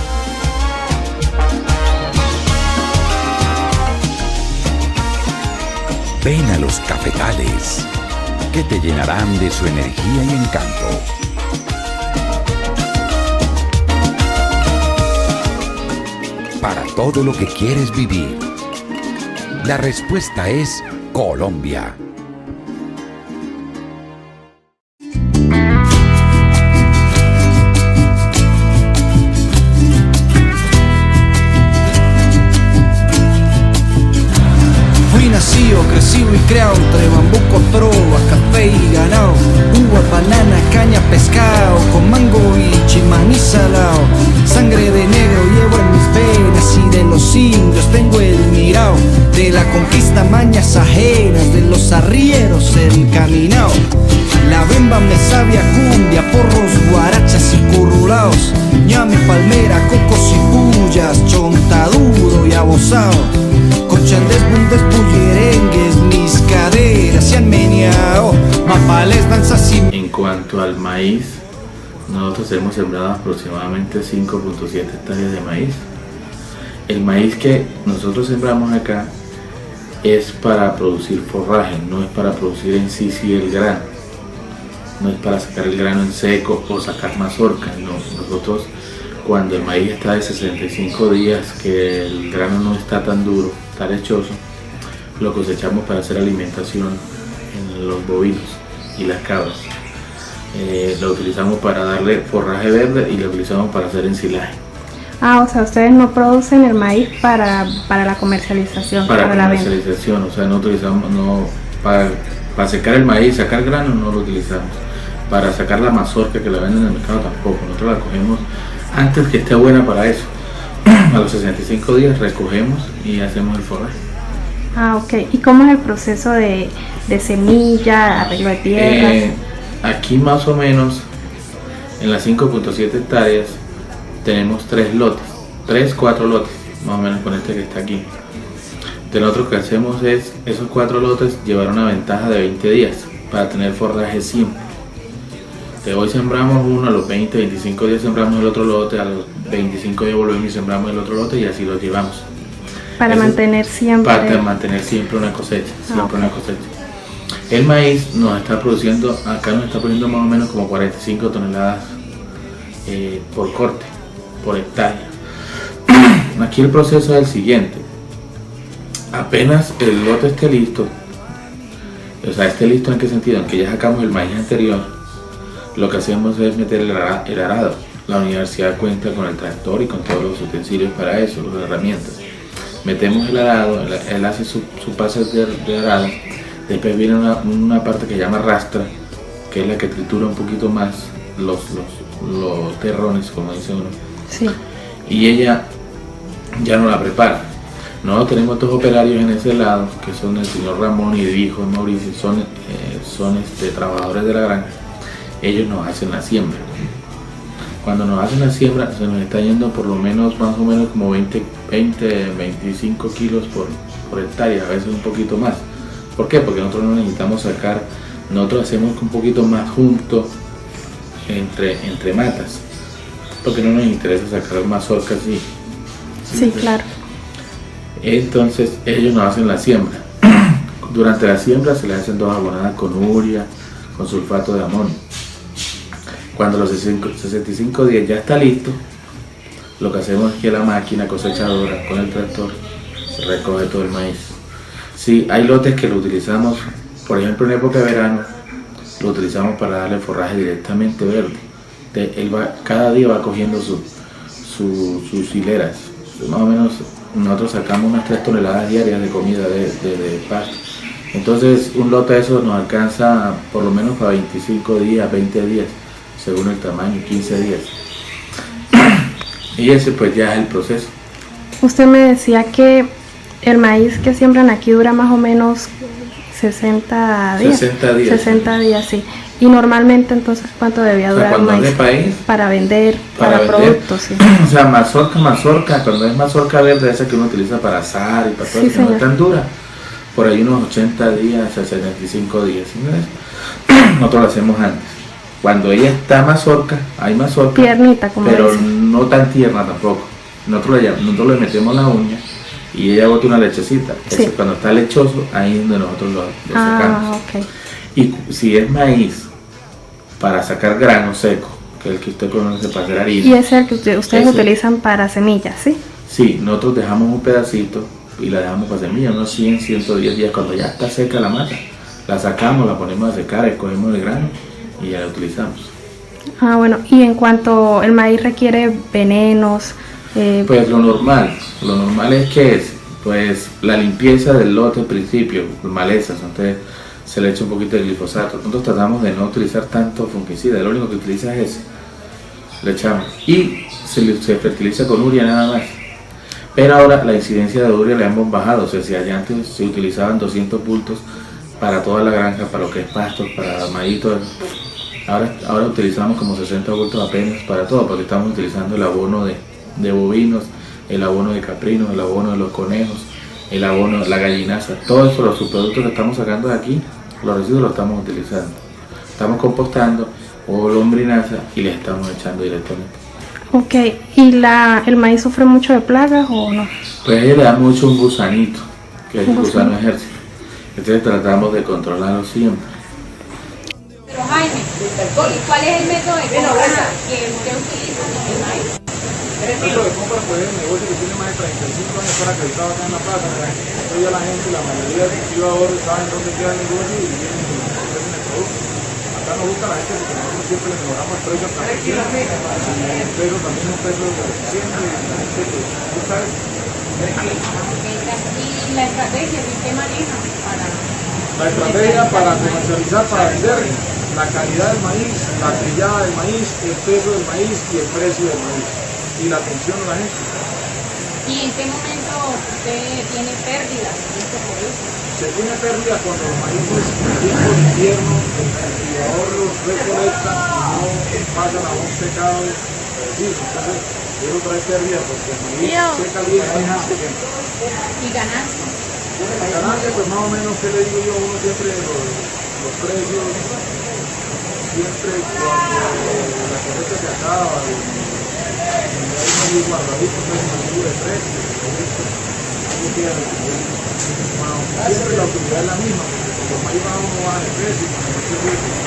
U: Ven a los cafetales, que te llenarán de su energía y encanto. Para todo lo que quieres vivir, la respuesta es Colombia.
I: Nacido, crecido y criado entre bambuco, trova, café y ganado, uva, banana, caña, pescado, con mango y chimaní salado. Sangre de negro llevo en mis venas y de los indios tengo el mirao. De la conquista mañas ajenas, de los arrieros el caminao. La bemba me sabe a cumbia, porros, guarachas y currulaos. Ñame, palmera, cocos y pullas, chontaduro y abosao. Cochandés, bundes, bullerengues, mis papales, danzas y...
J: En cuanto al maíz, nosotros hemos sembrado aproximadamente 5.7 hectáreas de maíz. El maíz que nosotros sembramos acá es para producir forraje, no es para producir en sí el grano. No es para sacar el grano en seco o sacar mazorca, no. Nosotros, cuando el maíz está de 65 días, que el grano no está tan duro, está lechoso, lo cosechamos para hacer alimentación en los bovinos y las cabras. Lo utilizamos para darle forraje verde y lo utilizamos para hacer ensilaje.
L: Ah, o sea, ustedes no producen el maíz para la comercialización,
J: Para
L: la venta.
J: comercialización, o sea, no utilizamos, para secar el maíz, sacar grano no lo utilizamos. Para sacar la mazorca que la venden en el mercado tampoco, nosotros la cogemos antes que esté buena para eso. A los 65 días recogemos y hacemos el forraje.
L: Ah, ok. ¿Y cómo es el proceso de semilla, arreglo de tierras?
J: Aquí más o menos, en las 5.7 hectáreas, tenemos 3 lotes, 4 lotes, más o menos con este que está aquí. De lo otro que hacemos es, esos 4 lotes llevar una ventaja de 20 días para tener forraje siempre. De hoy sembramos uno, a los 20-25 días sembramos el otro lote, a los 25 días volvemos y sembramos el otro lote y así lo llevamos.
L: Para mantener siempre...
J: Para mantener siempre una cosecha, una cosecha. El maíz nos está produciendo, acá nos está produciendo más o menos como 45 toneladas por corte, por hectárea. Aquí el proceso es el siguiente. Apenas el lote esté listo, o sea, esté listo en qué sentido, en que ya sacamos el maíz anterior, lo que hacemos es meter el arado. La universidad cuenta con el tractor y con todos los utensilios para eso, las herramientas. Metemos el arado, él hace su pase de arado, después viene una parte que se llama rastra, que es la que tritura un poquito más los terrones, como dice uno.
L: Sí.
J: Y ella ya no la prepara. Nosotros tenemos 2 operarios en ese lado, que son el señor Ramón y el hijo de Mauricio, son trabajadores de la granja. Ellos nos hacen la siembra. Cuando nos hacen la siembra se nos está yendo por lo menos más o menos como 20-25 kilos por hectárea, a veces un poquito más. ¿Por qué? Porque nosotros no necesitamos sacar, nosotros hacemos un poquito más junto entre matas, porque no nos interesa sacar mazorca así.
L: Sí, claro.
J: Entonces ellos nos hacen la siembra. Durante la siembra se le hacen 2 abonadas con urea, con sulfato de amonio. Cuando los 65 días ya está listo, lo que hacemos es que la máquina cosechadora con el tractor recoge todo el maíz. Sí, hay lotes que lo utilizamos, por ejemplo en época de verano, lo utilizamos para darle forraje directamente verde. Cada día va cogiendo sus hileras. Más o menos nosotros sacamos unas 3 toneladas diarias de comida de pasto. Entonces un lote de eso nos alcanza por lo menos para 25 días, 20 días, según el tamaño, 15 días. Y ese pues ya es el proceso.
L: Usted me decía que el maíz que siembran aquí dura más o menos 60 días.
J: 60 días.
L: 60 días, sí. Y normalmente entonces ¿cuánto debía durar el maíz? Para vender, para productos, sí.
J: O sea, mazorca, cuando es mazorca verde, esa que uno utiliza para asar y para todo,
L: sí,
J: que no es tan dura, por ahí unos 80 días a 75 días. Nosotros lo hacemos antes. Cuando ella está mazorca, hay mazorca,
L: tiernita, como
J: pero
L: dicen.
J: no tan tierna tampoco. Nosotros le metemos la uña y ella bota una lechecita.
L: Sí.
J: Cuando está lechoso, ahí es donde nosotros lo sacamos.
L: Okay.
J: Y si es maíz para sacar grano seco, que es el que usted conoce para hacer harina.
L: Y ese es el que ustedes utilizan para semillas, ¿sí?
J: Sí, nosotros dejamos un pedacito y la dejamos para semilla, unos 100, 110 días. Cuando ya está seca la mata, la sacamos, la ponemos a secar, escogemos el grano y ya la utilizamos.
L: Ah, bueno, y en cuanto el maíz requiere venenos...
J: Pues lo normal es que pues la limpieza del lote al principio, malezas, entonces se le echa un poquito de glifosato. Nosotros tratamos de no utilizar tanto fungicida, lo único que utiliza es ese, le echamos y se fertiliza con urea nada más. Pero ahora la incidencia de urea la hemos bajado, o sea, si allá antes se utilizaban 200 bultos para toda la granja, para lo que es pasto, para maíz, todo eso. Ahora utilizamos como 60 bultos apenas para todo, porque estamos utilizando el abono de bovinos, el abono de caprinos, el abono de los conejos, el abono de la gallinaza, todo eso, los subproductos que estamos sacando de aquí, los residuos los estamos utilizando. estamos compostando o lombrinaza y les estamos echando directamente.
L: Ok, ¿y el maíz sufre mucho de plagas o no?
J: Pues a ella le da mucho un gusanito, que es
L: Un
J: el gusano
L: gusano.
J: ejército. Entonces tratamos de controlarlo siempre.
S: Pero Jaime, ¿y cuál es el método de compra que usted utiliza con el maíz?
N: El método de compra pues es un negocio que tiene más de 35 años para acreditado acá en la plaza. Entonces ya la gente, la mayoría de cultivadores saben dónde queda el negocio y vienen y ofrecen el producto. Acá nos gusta la gente porque nosotros siempre le mejoramos el precio al campesino. El peso también es un peso eficiente y la gente pues busca eso.
S: Y la estrategia que usted maneja para...
N: La estrategia para comercializar, para vender, la calidad del maíz, la trillada del maíz, el peso del maíz y el precio del maíz. Y la atención de la gente.
S: ¿Y en qué momento usted tiene pérdidas en este producto?
N: Se tiene pérdida cuando los maíces en tiempo de invierno, el cultivador los recolecta y no pasan a un secado preciso. Entonces, eso trae pérdida porque el maíz se calienta y se quema.
S: ¿Y ganancias?
N: Ganancias, pues más o menos, ¿qué le digo yo? Uno siempre los precios, siempre cuando la cosecha se acaba, hay unos guardaditos, no es un de precio, no queda distribuido. Bueno, siempre la utilidad es la misma, porque cuando el maíz baja uno baja de precio, cuando el precio sube.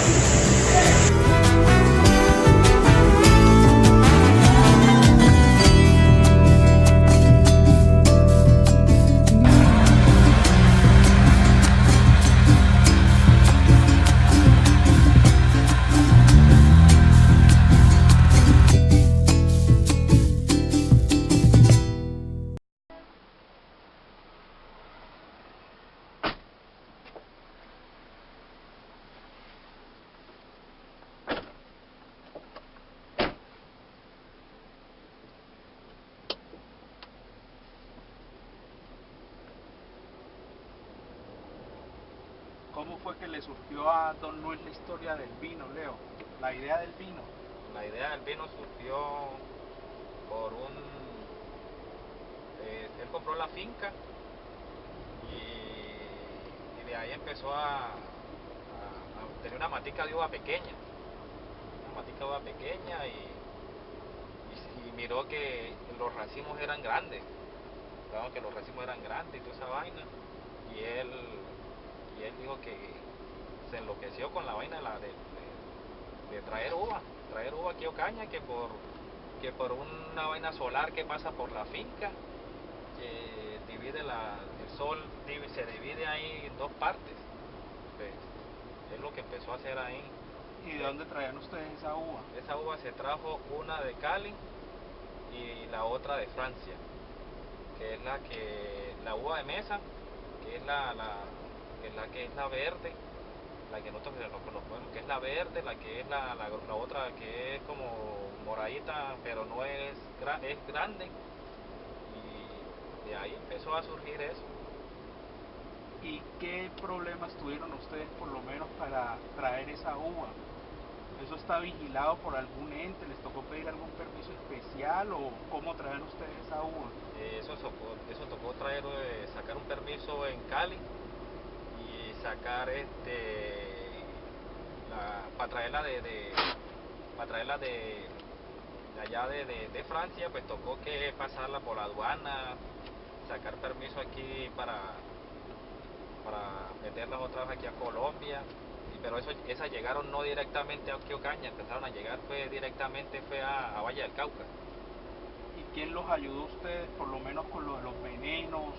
B: ¿Cómo fue que le surgió a don Luis la historia del vino, Leo? La idea del vino.
O: La idea del vino surgió por él compró la finca y de ahí empezó a tener una matica de uva pequeña. Una matica de uva pequeña y miró que los racimos eran grandes. Claro que los racimos eran grandes y toda esa vaina. Y él dijo que se enloqueció con la vaina de traer uva aquí a Ocaña, que por una vaina solar que pasa por la finca, que divide el sol se divide ahí en dos partes. Pues, es lo que empezó a hacer ahí.
B: ¿Y de dónde traían ustedes esa uva?
O: Esa uva se trajo una de Cali y la otra de Francia, que es la uva de mesa, que es la verde, la que nosotros conocemos, que es la verde, la que es la otra que es como moradita, pero no es grande, y de ahí empezó a surgir eso.
B: ¿Y qué problemas tuvieron ustedes por lo menos para traer esa uva? ¿Eso está vigilado por algún ente? ¿Les tocó pedir algún permiso especial o cómo traen ustedes esa uva?
O: Eso tocó sacar un permiso en Cali y sacar para traerla de allá de Francia, pues tocó que pasarla por la aduana, sacar permiso aquí para meterlas otra vez aquí a Colombia, pero esas llegaron no directamente aquí a Ocaña, empezaron a llegar directamente a Valle del Cauca.
B: ¿Y quién los ayudó a ustedes por lo menos con lo de los venenos?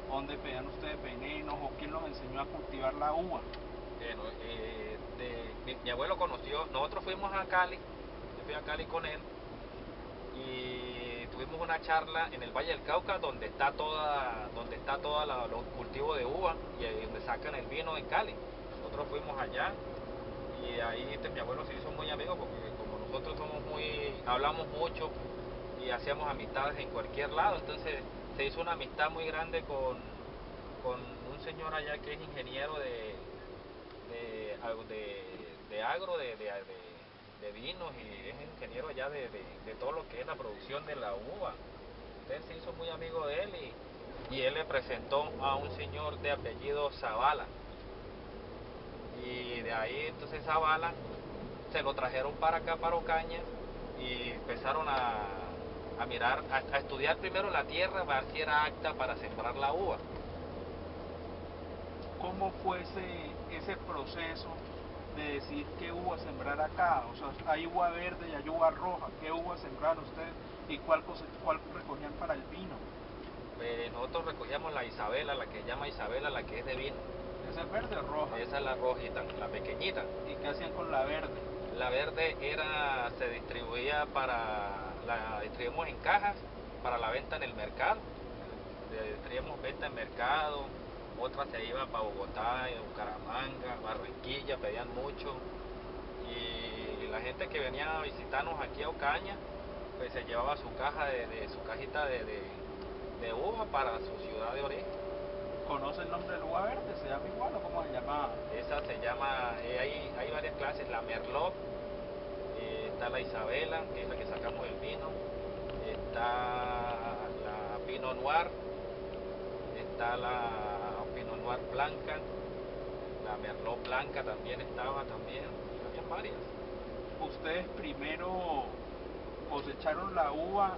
B: ¿Dónde pedían ustedes venenos o quién los enseñó a cultivar la uva?
O: Bueno, mi abuelo conoció, nosotros fuimos a Cali, yo fui a Cali con él y tuvimos una charla en el Valle del Cauca donde está toda los cultivos de uva y donde sacan el vino en Cali. Nosotros fuimos allá y ahí mi abuelo se hizo muy amigo porque como nosotros hablamos mucho y hacíamos amistades en cualquier lado, entonces se hizo una amistad muy grande con un señor allá que es ingeniero de agro, de vinos, y es ingeniero allá de todo lo que es la producción de la uva. Entonces se hizo muy amigo de él y él le presentó a un señor de apellido Zavala. Y de ahí entonces Zavala se lo trajeron para acá, para Ocaña, y empezaron a mirar, a estudiar primero la tierra, para ver si era apta para sembrar la uva.
N: ¿Cómo fue ese proceso de decir qué uva sembrar acá? O sea, hay uva verde y hay uva roja. ¿Qué uva sembraron ustedes y cuál recogían para el vino?
O: Nosotros recogíamos la Isabela, la que se llama Isabela, la que es de vino.
N: ¿Esa es verde o roja?
O: Esa es la rojita, la pequeñita.
N: ¿Y qué hacían con la verde?
O: La verde se distribuía la distribuimos en cajas para la venta en el mercado. Distribuíamos venta en mercado, otra se iba para Bogotá, Bucaramanga, Barranquilla, pedían mucho. Y la gente que venía a visitarnos aquí a Ocaña, pues se llevaba su caja su cajita de uva para su ciudad de origen.
N: ¿Conoce el nombre del uva verde? ¿Se llama igual o cómo se llama?
O: Esa se llama, hay varias clases, la Merlot, está la Isabela, que es la que sacamos el vino, está la Pinot Noir, está la Pinot Noir blanca, la Merlot blanca también había varias.
N: ¿Ustedes primero cosecharon la uva,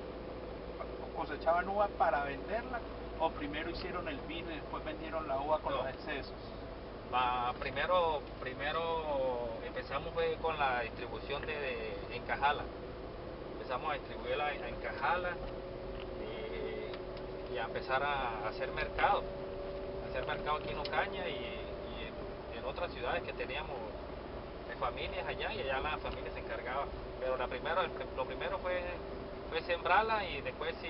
N: cosechaban uva para venderla, o primero hicieron el vino y después vendieron la uva con los excesos?
O: Primero empezamos con la distribución en Cajala. Empezamos a distribuirla en Cajala y a empezar a hacer mercado. Aquí en Ocaña y en otras ciudades que teníamos familias allá, y allá la familia se encargaba. Pero lo primero fue sembrarla y después sí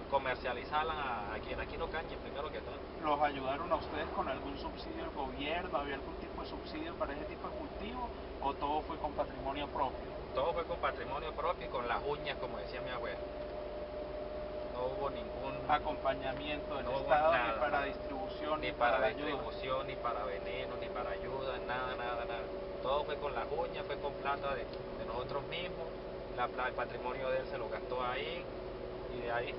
O: comercializarla aquí en Ocaña, primero que todo.
N: ¿Los ayudaron a ustedes con algún subsidio del gobierno? ¿Había algún tipo de subsidio para ese tipo de cultivo? ¿O todo fue con patrimonio propio?
O: Todo fue con patrimonio propio y con las uñas, como decía mi abuela. No hubo ningún
N: acompañamiento del Estado, ni para distribución,
O: ni para distribución, ni para veneno, ni para ayuda, nada. Todo fue con las uñas, fue con plata de nosotros mismos. El patrimonio de él se lo gastó ahí y de ahí.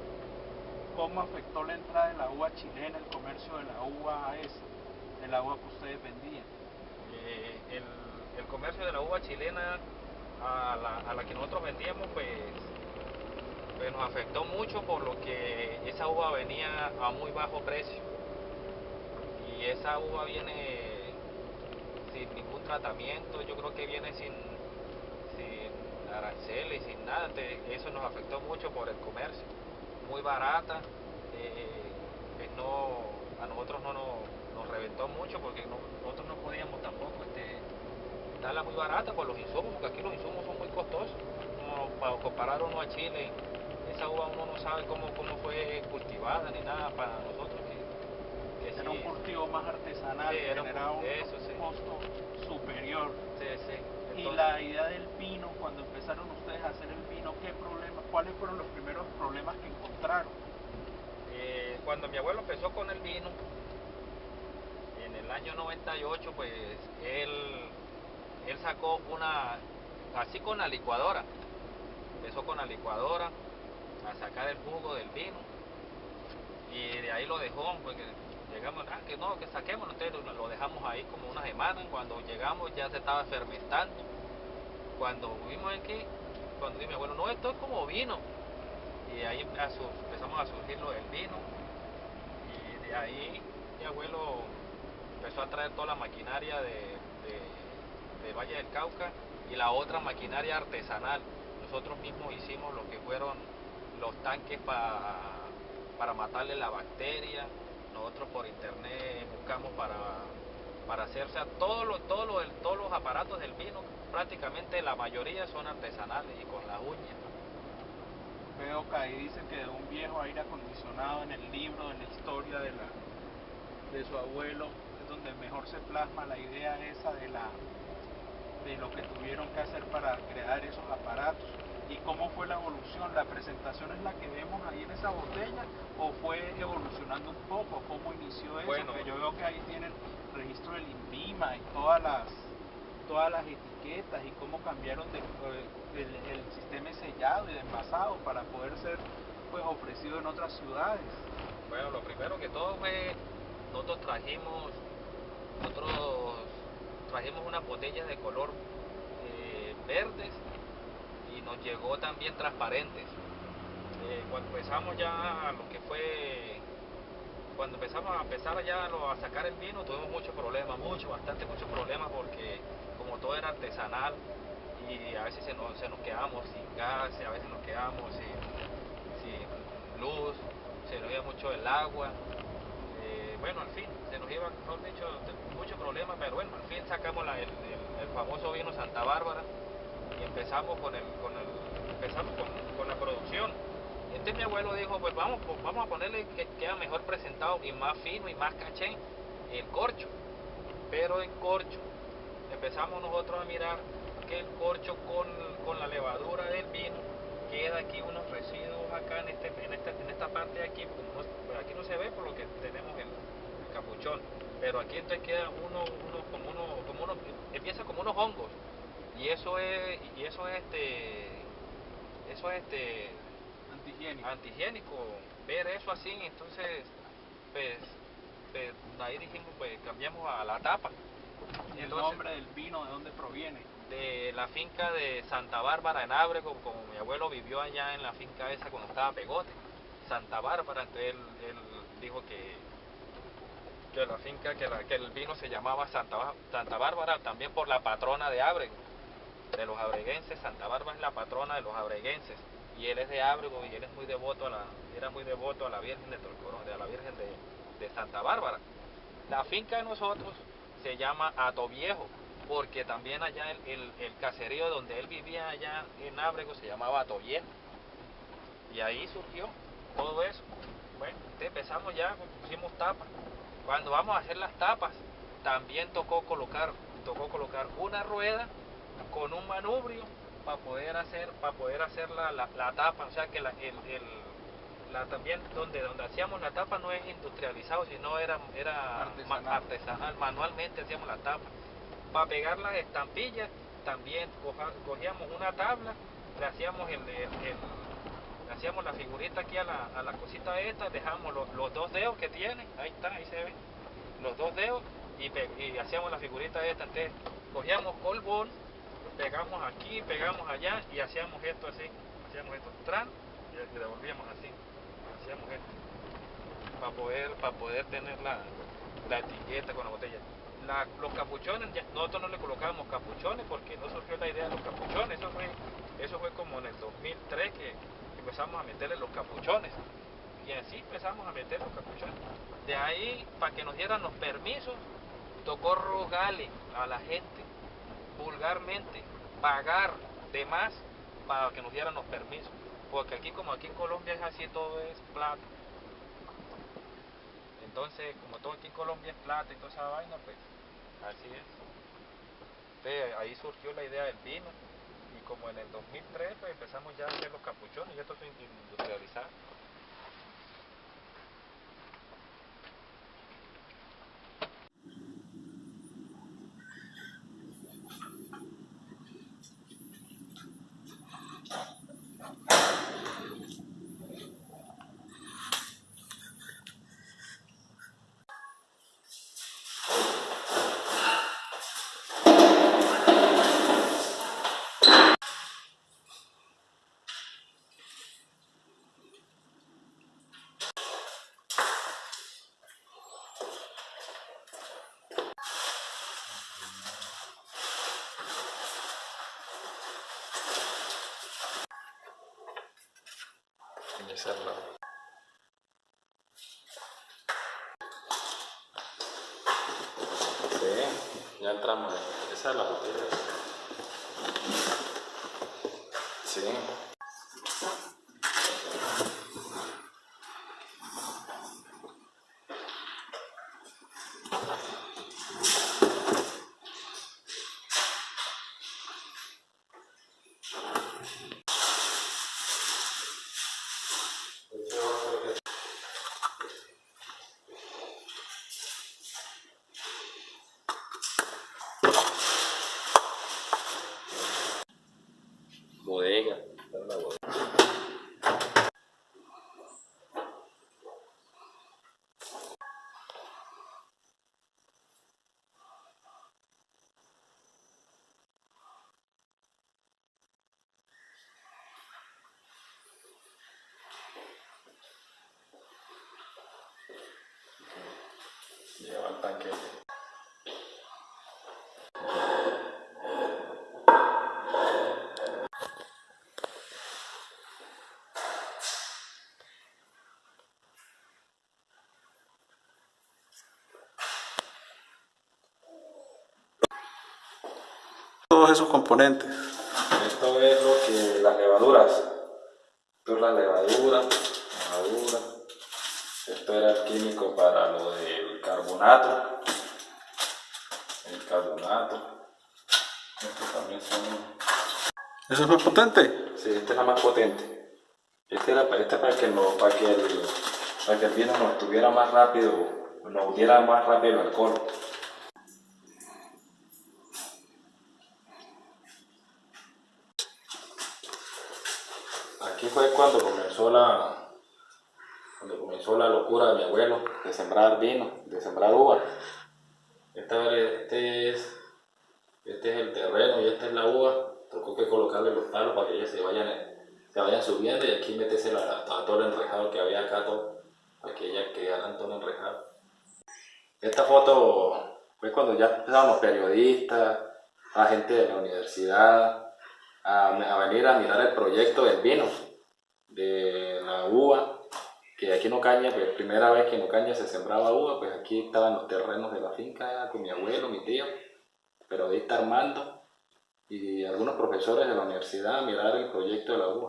N: ¿Cómo afectó la entrada de la uva chilena, el comercio de la uva de la uva que ustedes vendían?
O: El comercio de la uva chilena a la que nosotros vendíamos, pues nos afectó mucho, por lo que esa uva venía a muy bajo precio y esa uva viene sin ningún tratamiento. Yo creo que viene sin aranceles, sin nada. Eso nos afectó mucho por el comercio, muy barata. A nosotros no nos reventó mucho, porque nosotros no podíamos tampoco darla muy barata por los insumos, porque aquí los insumos son muy costosos. Para comparar uno a Chile, esa uva uno no sabe cómo fue cultivada ni nada. Para nosotros que
N: era un cultivo más artesanal,
O: sí,
N: generaba un costo superior.
O: Sí.
N: Y la idea del vino, cuando empezaron ustedes a hacer el vino, ¿cuáles fueron los primeros problemas que encontraron?
O: Cuando mi abuelo empezó con el vino, en el año 98, pues él sacó así con la licuadora. Empezó con la licuadora a sacar el jugo del vino y de ahí lo dejó, porque llegamos, que saquémoslo, entonces lo dejamos ahí como una semana. Cuando llegamos ya se estaba fermentando. Cuando vimos aquí, cuando dijo mi abuelo, no, esto es como vino, y ahí empezamos a surgir lo del vino, y de ahí mi abuelo empezó a traer toda la maquinaria de Valle del Cauca y la otra maquinaria artesanal. Nosotros mismos hicimos lo que fueron los tanques para matarle la bacteria. Nosotros por internet buscamos para hacer, o sea, todos los aparatos del vino, prácticamente la mayoría son artesanales y con las uñas.
N: Veo que ahí dice que de un viejo aire acondicionado en el libro de la historia de su abuelo es donde mejor se plasma la idea esa de lo que tuvieron que hacer para crear esos aparatos. ¿Y cómo fue la evolución? ¿La presentación es la que vemos ahí en esa botella o fue evolucionando un poco? ¿Cómo inició eso?
O: Bueno,
N: que yo veo que ahí tienen registro del INVIMA y todas las etiquetas, y cómo cambiaron el sistema de sellado y de envasado para poder ser pues ofrecido en otras ciudades.
O: Bueno, lo primero que todo fue, nosotros trajimos unas botellas de color verdes y nos llegó también transparentes. Cuando empezamos ya lo que fue, cuando empezamos a empezar ya a sacar el vino, tuvimos muchos problemas, muchos problemas, porque como todo era artesanal y a veces se nos quedamos sin gas, a veces nos quedamos sin luz, se nos iba mucho el agua, bueno, al fin, se nos iba, mejor dicho, muchos problemas, pero bueno, al fin sacamos el famoso vino Santa Bárbara y empezamos con la producción. Entonces mi abuelo dijo, pues vamos a ponerle que queda mejor presentado y más fino y más caché el corcho. Pero el corcho, empezamos nosotros a mirar que el corcho con la levadura del vino queda aquí unos residuos acá en esta parte de aquí, pues aquí no se ve por lo que tenemos el capuchón, pero aquí entonces queda empieza como unos hongos y eso es antihigiénico ver eso así. Entonces pues ahí dijimos, pues cambiamos a la tapa.
A: ¿Y el nombre del vino de dónde proviene?
O: De la finca de Santa Bárbara en Ábrego, como mi abuelo vivió allá en la finca esa cuando estaba Pegote, Santa Bárbara. Entonces él dijo que la finca, que el vino se llamaba Santa Bárbara también por la patrona de Ábrego, de los abreguenses. Santa Bárbara es la patrona de los abreguenses y él es de Ábrego y él es muy devoto era muy devoto a la Virgen de la Virgen de Santa Bárbara. La finca de nosotros se llama Atoviejo, porque también allá el caserío donde él vivía allá en Ábrego se llamaba Atoviejo. Y ahí surgió todo eso. Bueno, empezamos ya, pusimos tapas. Cuando vamos a hacer las tapas, también tocó colocar una rueda con un manubrio para poder hacer la tapa. O sea que también donde hacíamos la tapa no es industrializado, sino era artesanal, manualmente hacíamos la tapa. Para pegar las estampillas también cogíamos una tabla, le hacíamos la figurita aquí a la cosita esta, dejamos los dos dedos que tiene, ahí se ven, los dos dedos, y hacíamos la figurita esta. Entonces cogíamos colbón, pegamos aquí, pegamos allá y hacíamos esto así, tran, y devolvíamos así, hacíamos esto, para poder tener la etiqueta con la botella. Los capuchones, nosotros no le colocábamos capuchones porque no surgió la idea de los capuchones, eso fue como en el 2003 que empezamos a meterle los capuchones, y así empezamos a meter los capuchones. De ahí, para que nos dieran los permisos, tocó rogarle a la gente, vulgarmente, pagar de más para que nos dieran los permisos, porque aquí, como aquí en Colombia es así, todo es plata. Entonces, como todo aquí en Colombia es plata y toda esa vaina, pues así es. Entonces, ahí surgió la idea del vino, y como en el 2003 pues empezamos ya a hacer los capuchones, ya todo es industrializado. Hacerlo. Sí, ya entramos. Esa es la botella. Sí. Bodega. La bodega.
J: tanque.
N: Todos esos componentes.
J: Esto es lo que las levaduras. Esto es la levadura. Esto era el químico para lo del carbonato. El carbonato. Estos también son.
N: ¿Eso es más potente?
J: Sí, esta es la más potente. Este para que el vino nos estuviera más rápido, nos diera más rápido el alcohol. Aquí fue cuando comenzó la locura de mi abuelo de sembrar vino, de sembrar uva. Este es el terreno y esta es la uva. Tocó que colocarle los palos para que ellas se vayan subiendo, y aquí meterse a todo el enrejado que había acá, para que ellas quedaran todo enrejado. Esta foto fue cuando ya empezaron los periodistas, la gente de la universidad a venir a mirar el proyecto del vino, de la uva, que aquí en Ocaña, pues primera vez que en Ocaña se sembraba uva, pues aquí estaban los terrenos de la finca con mi abuelo, mi tío, periodista Armando, y algunos profesores de la universidad a mirar el proyecto de la uva.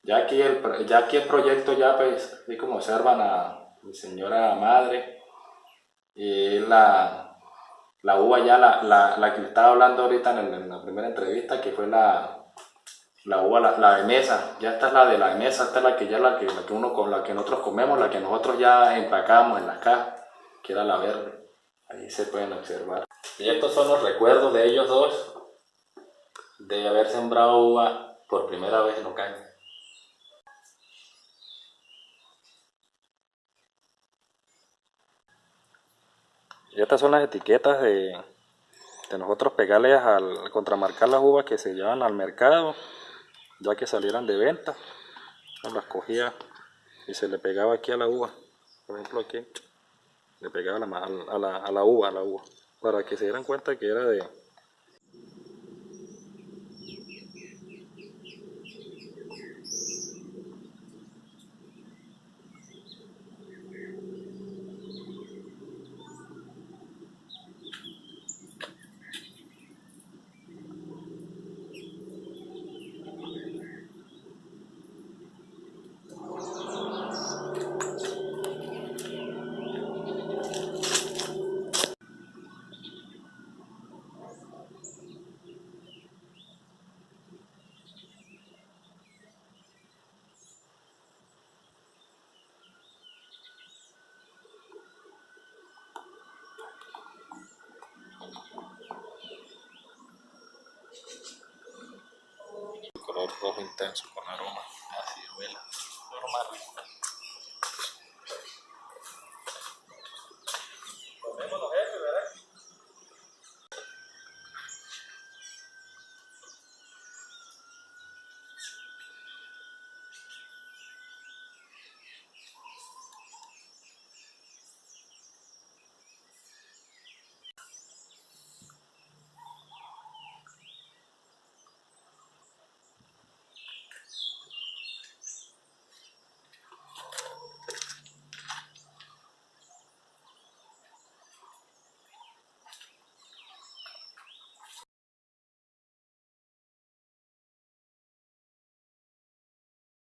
J: Ya aquí el proyecto, ya pues, así como observan a mi señora madre, y la uva ya, la que estaba hablando ahorita en la primera entrevista, que fue la uva, la de mesa. Ya esta es la de la mesa, esta es la que nosotros comemos, la que nosotros ya empacamos en las cajas, que era la verde. Ahí se pueden observar. Y estos son los recuerdos de ellos dos, de haber sembrado uva por primera vez en Ocaña. Y estas son las etiquetas de nosotros pegarles al contramarcar las uvas que se llevan al mercado, ya que salieran de venta. Las cogía y se le pegaba aquí a la uva. Por ejemplo, aquí le pegaba a la uva, para que se dieran cuenta que era de... color rojo intenso con aroma a ciruela, forma rica.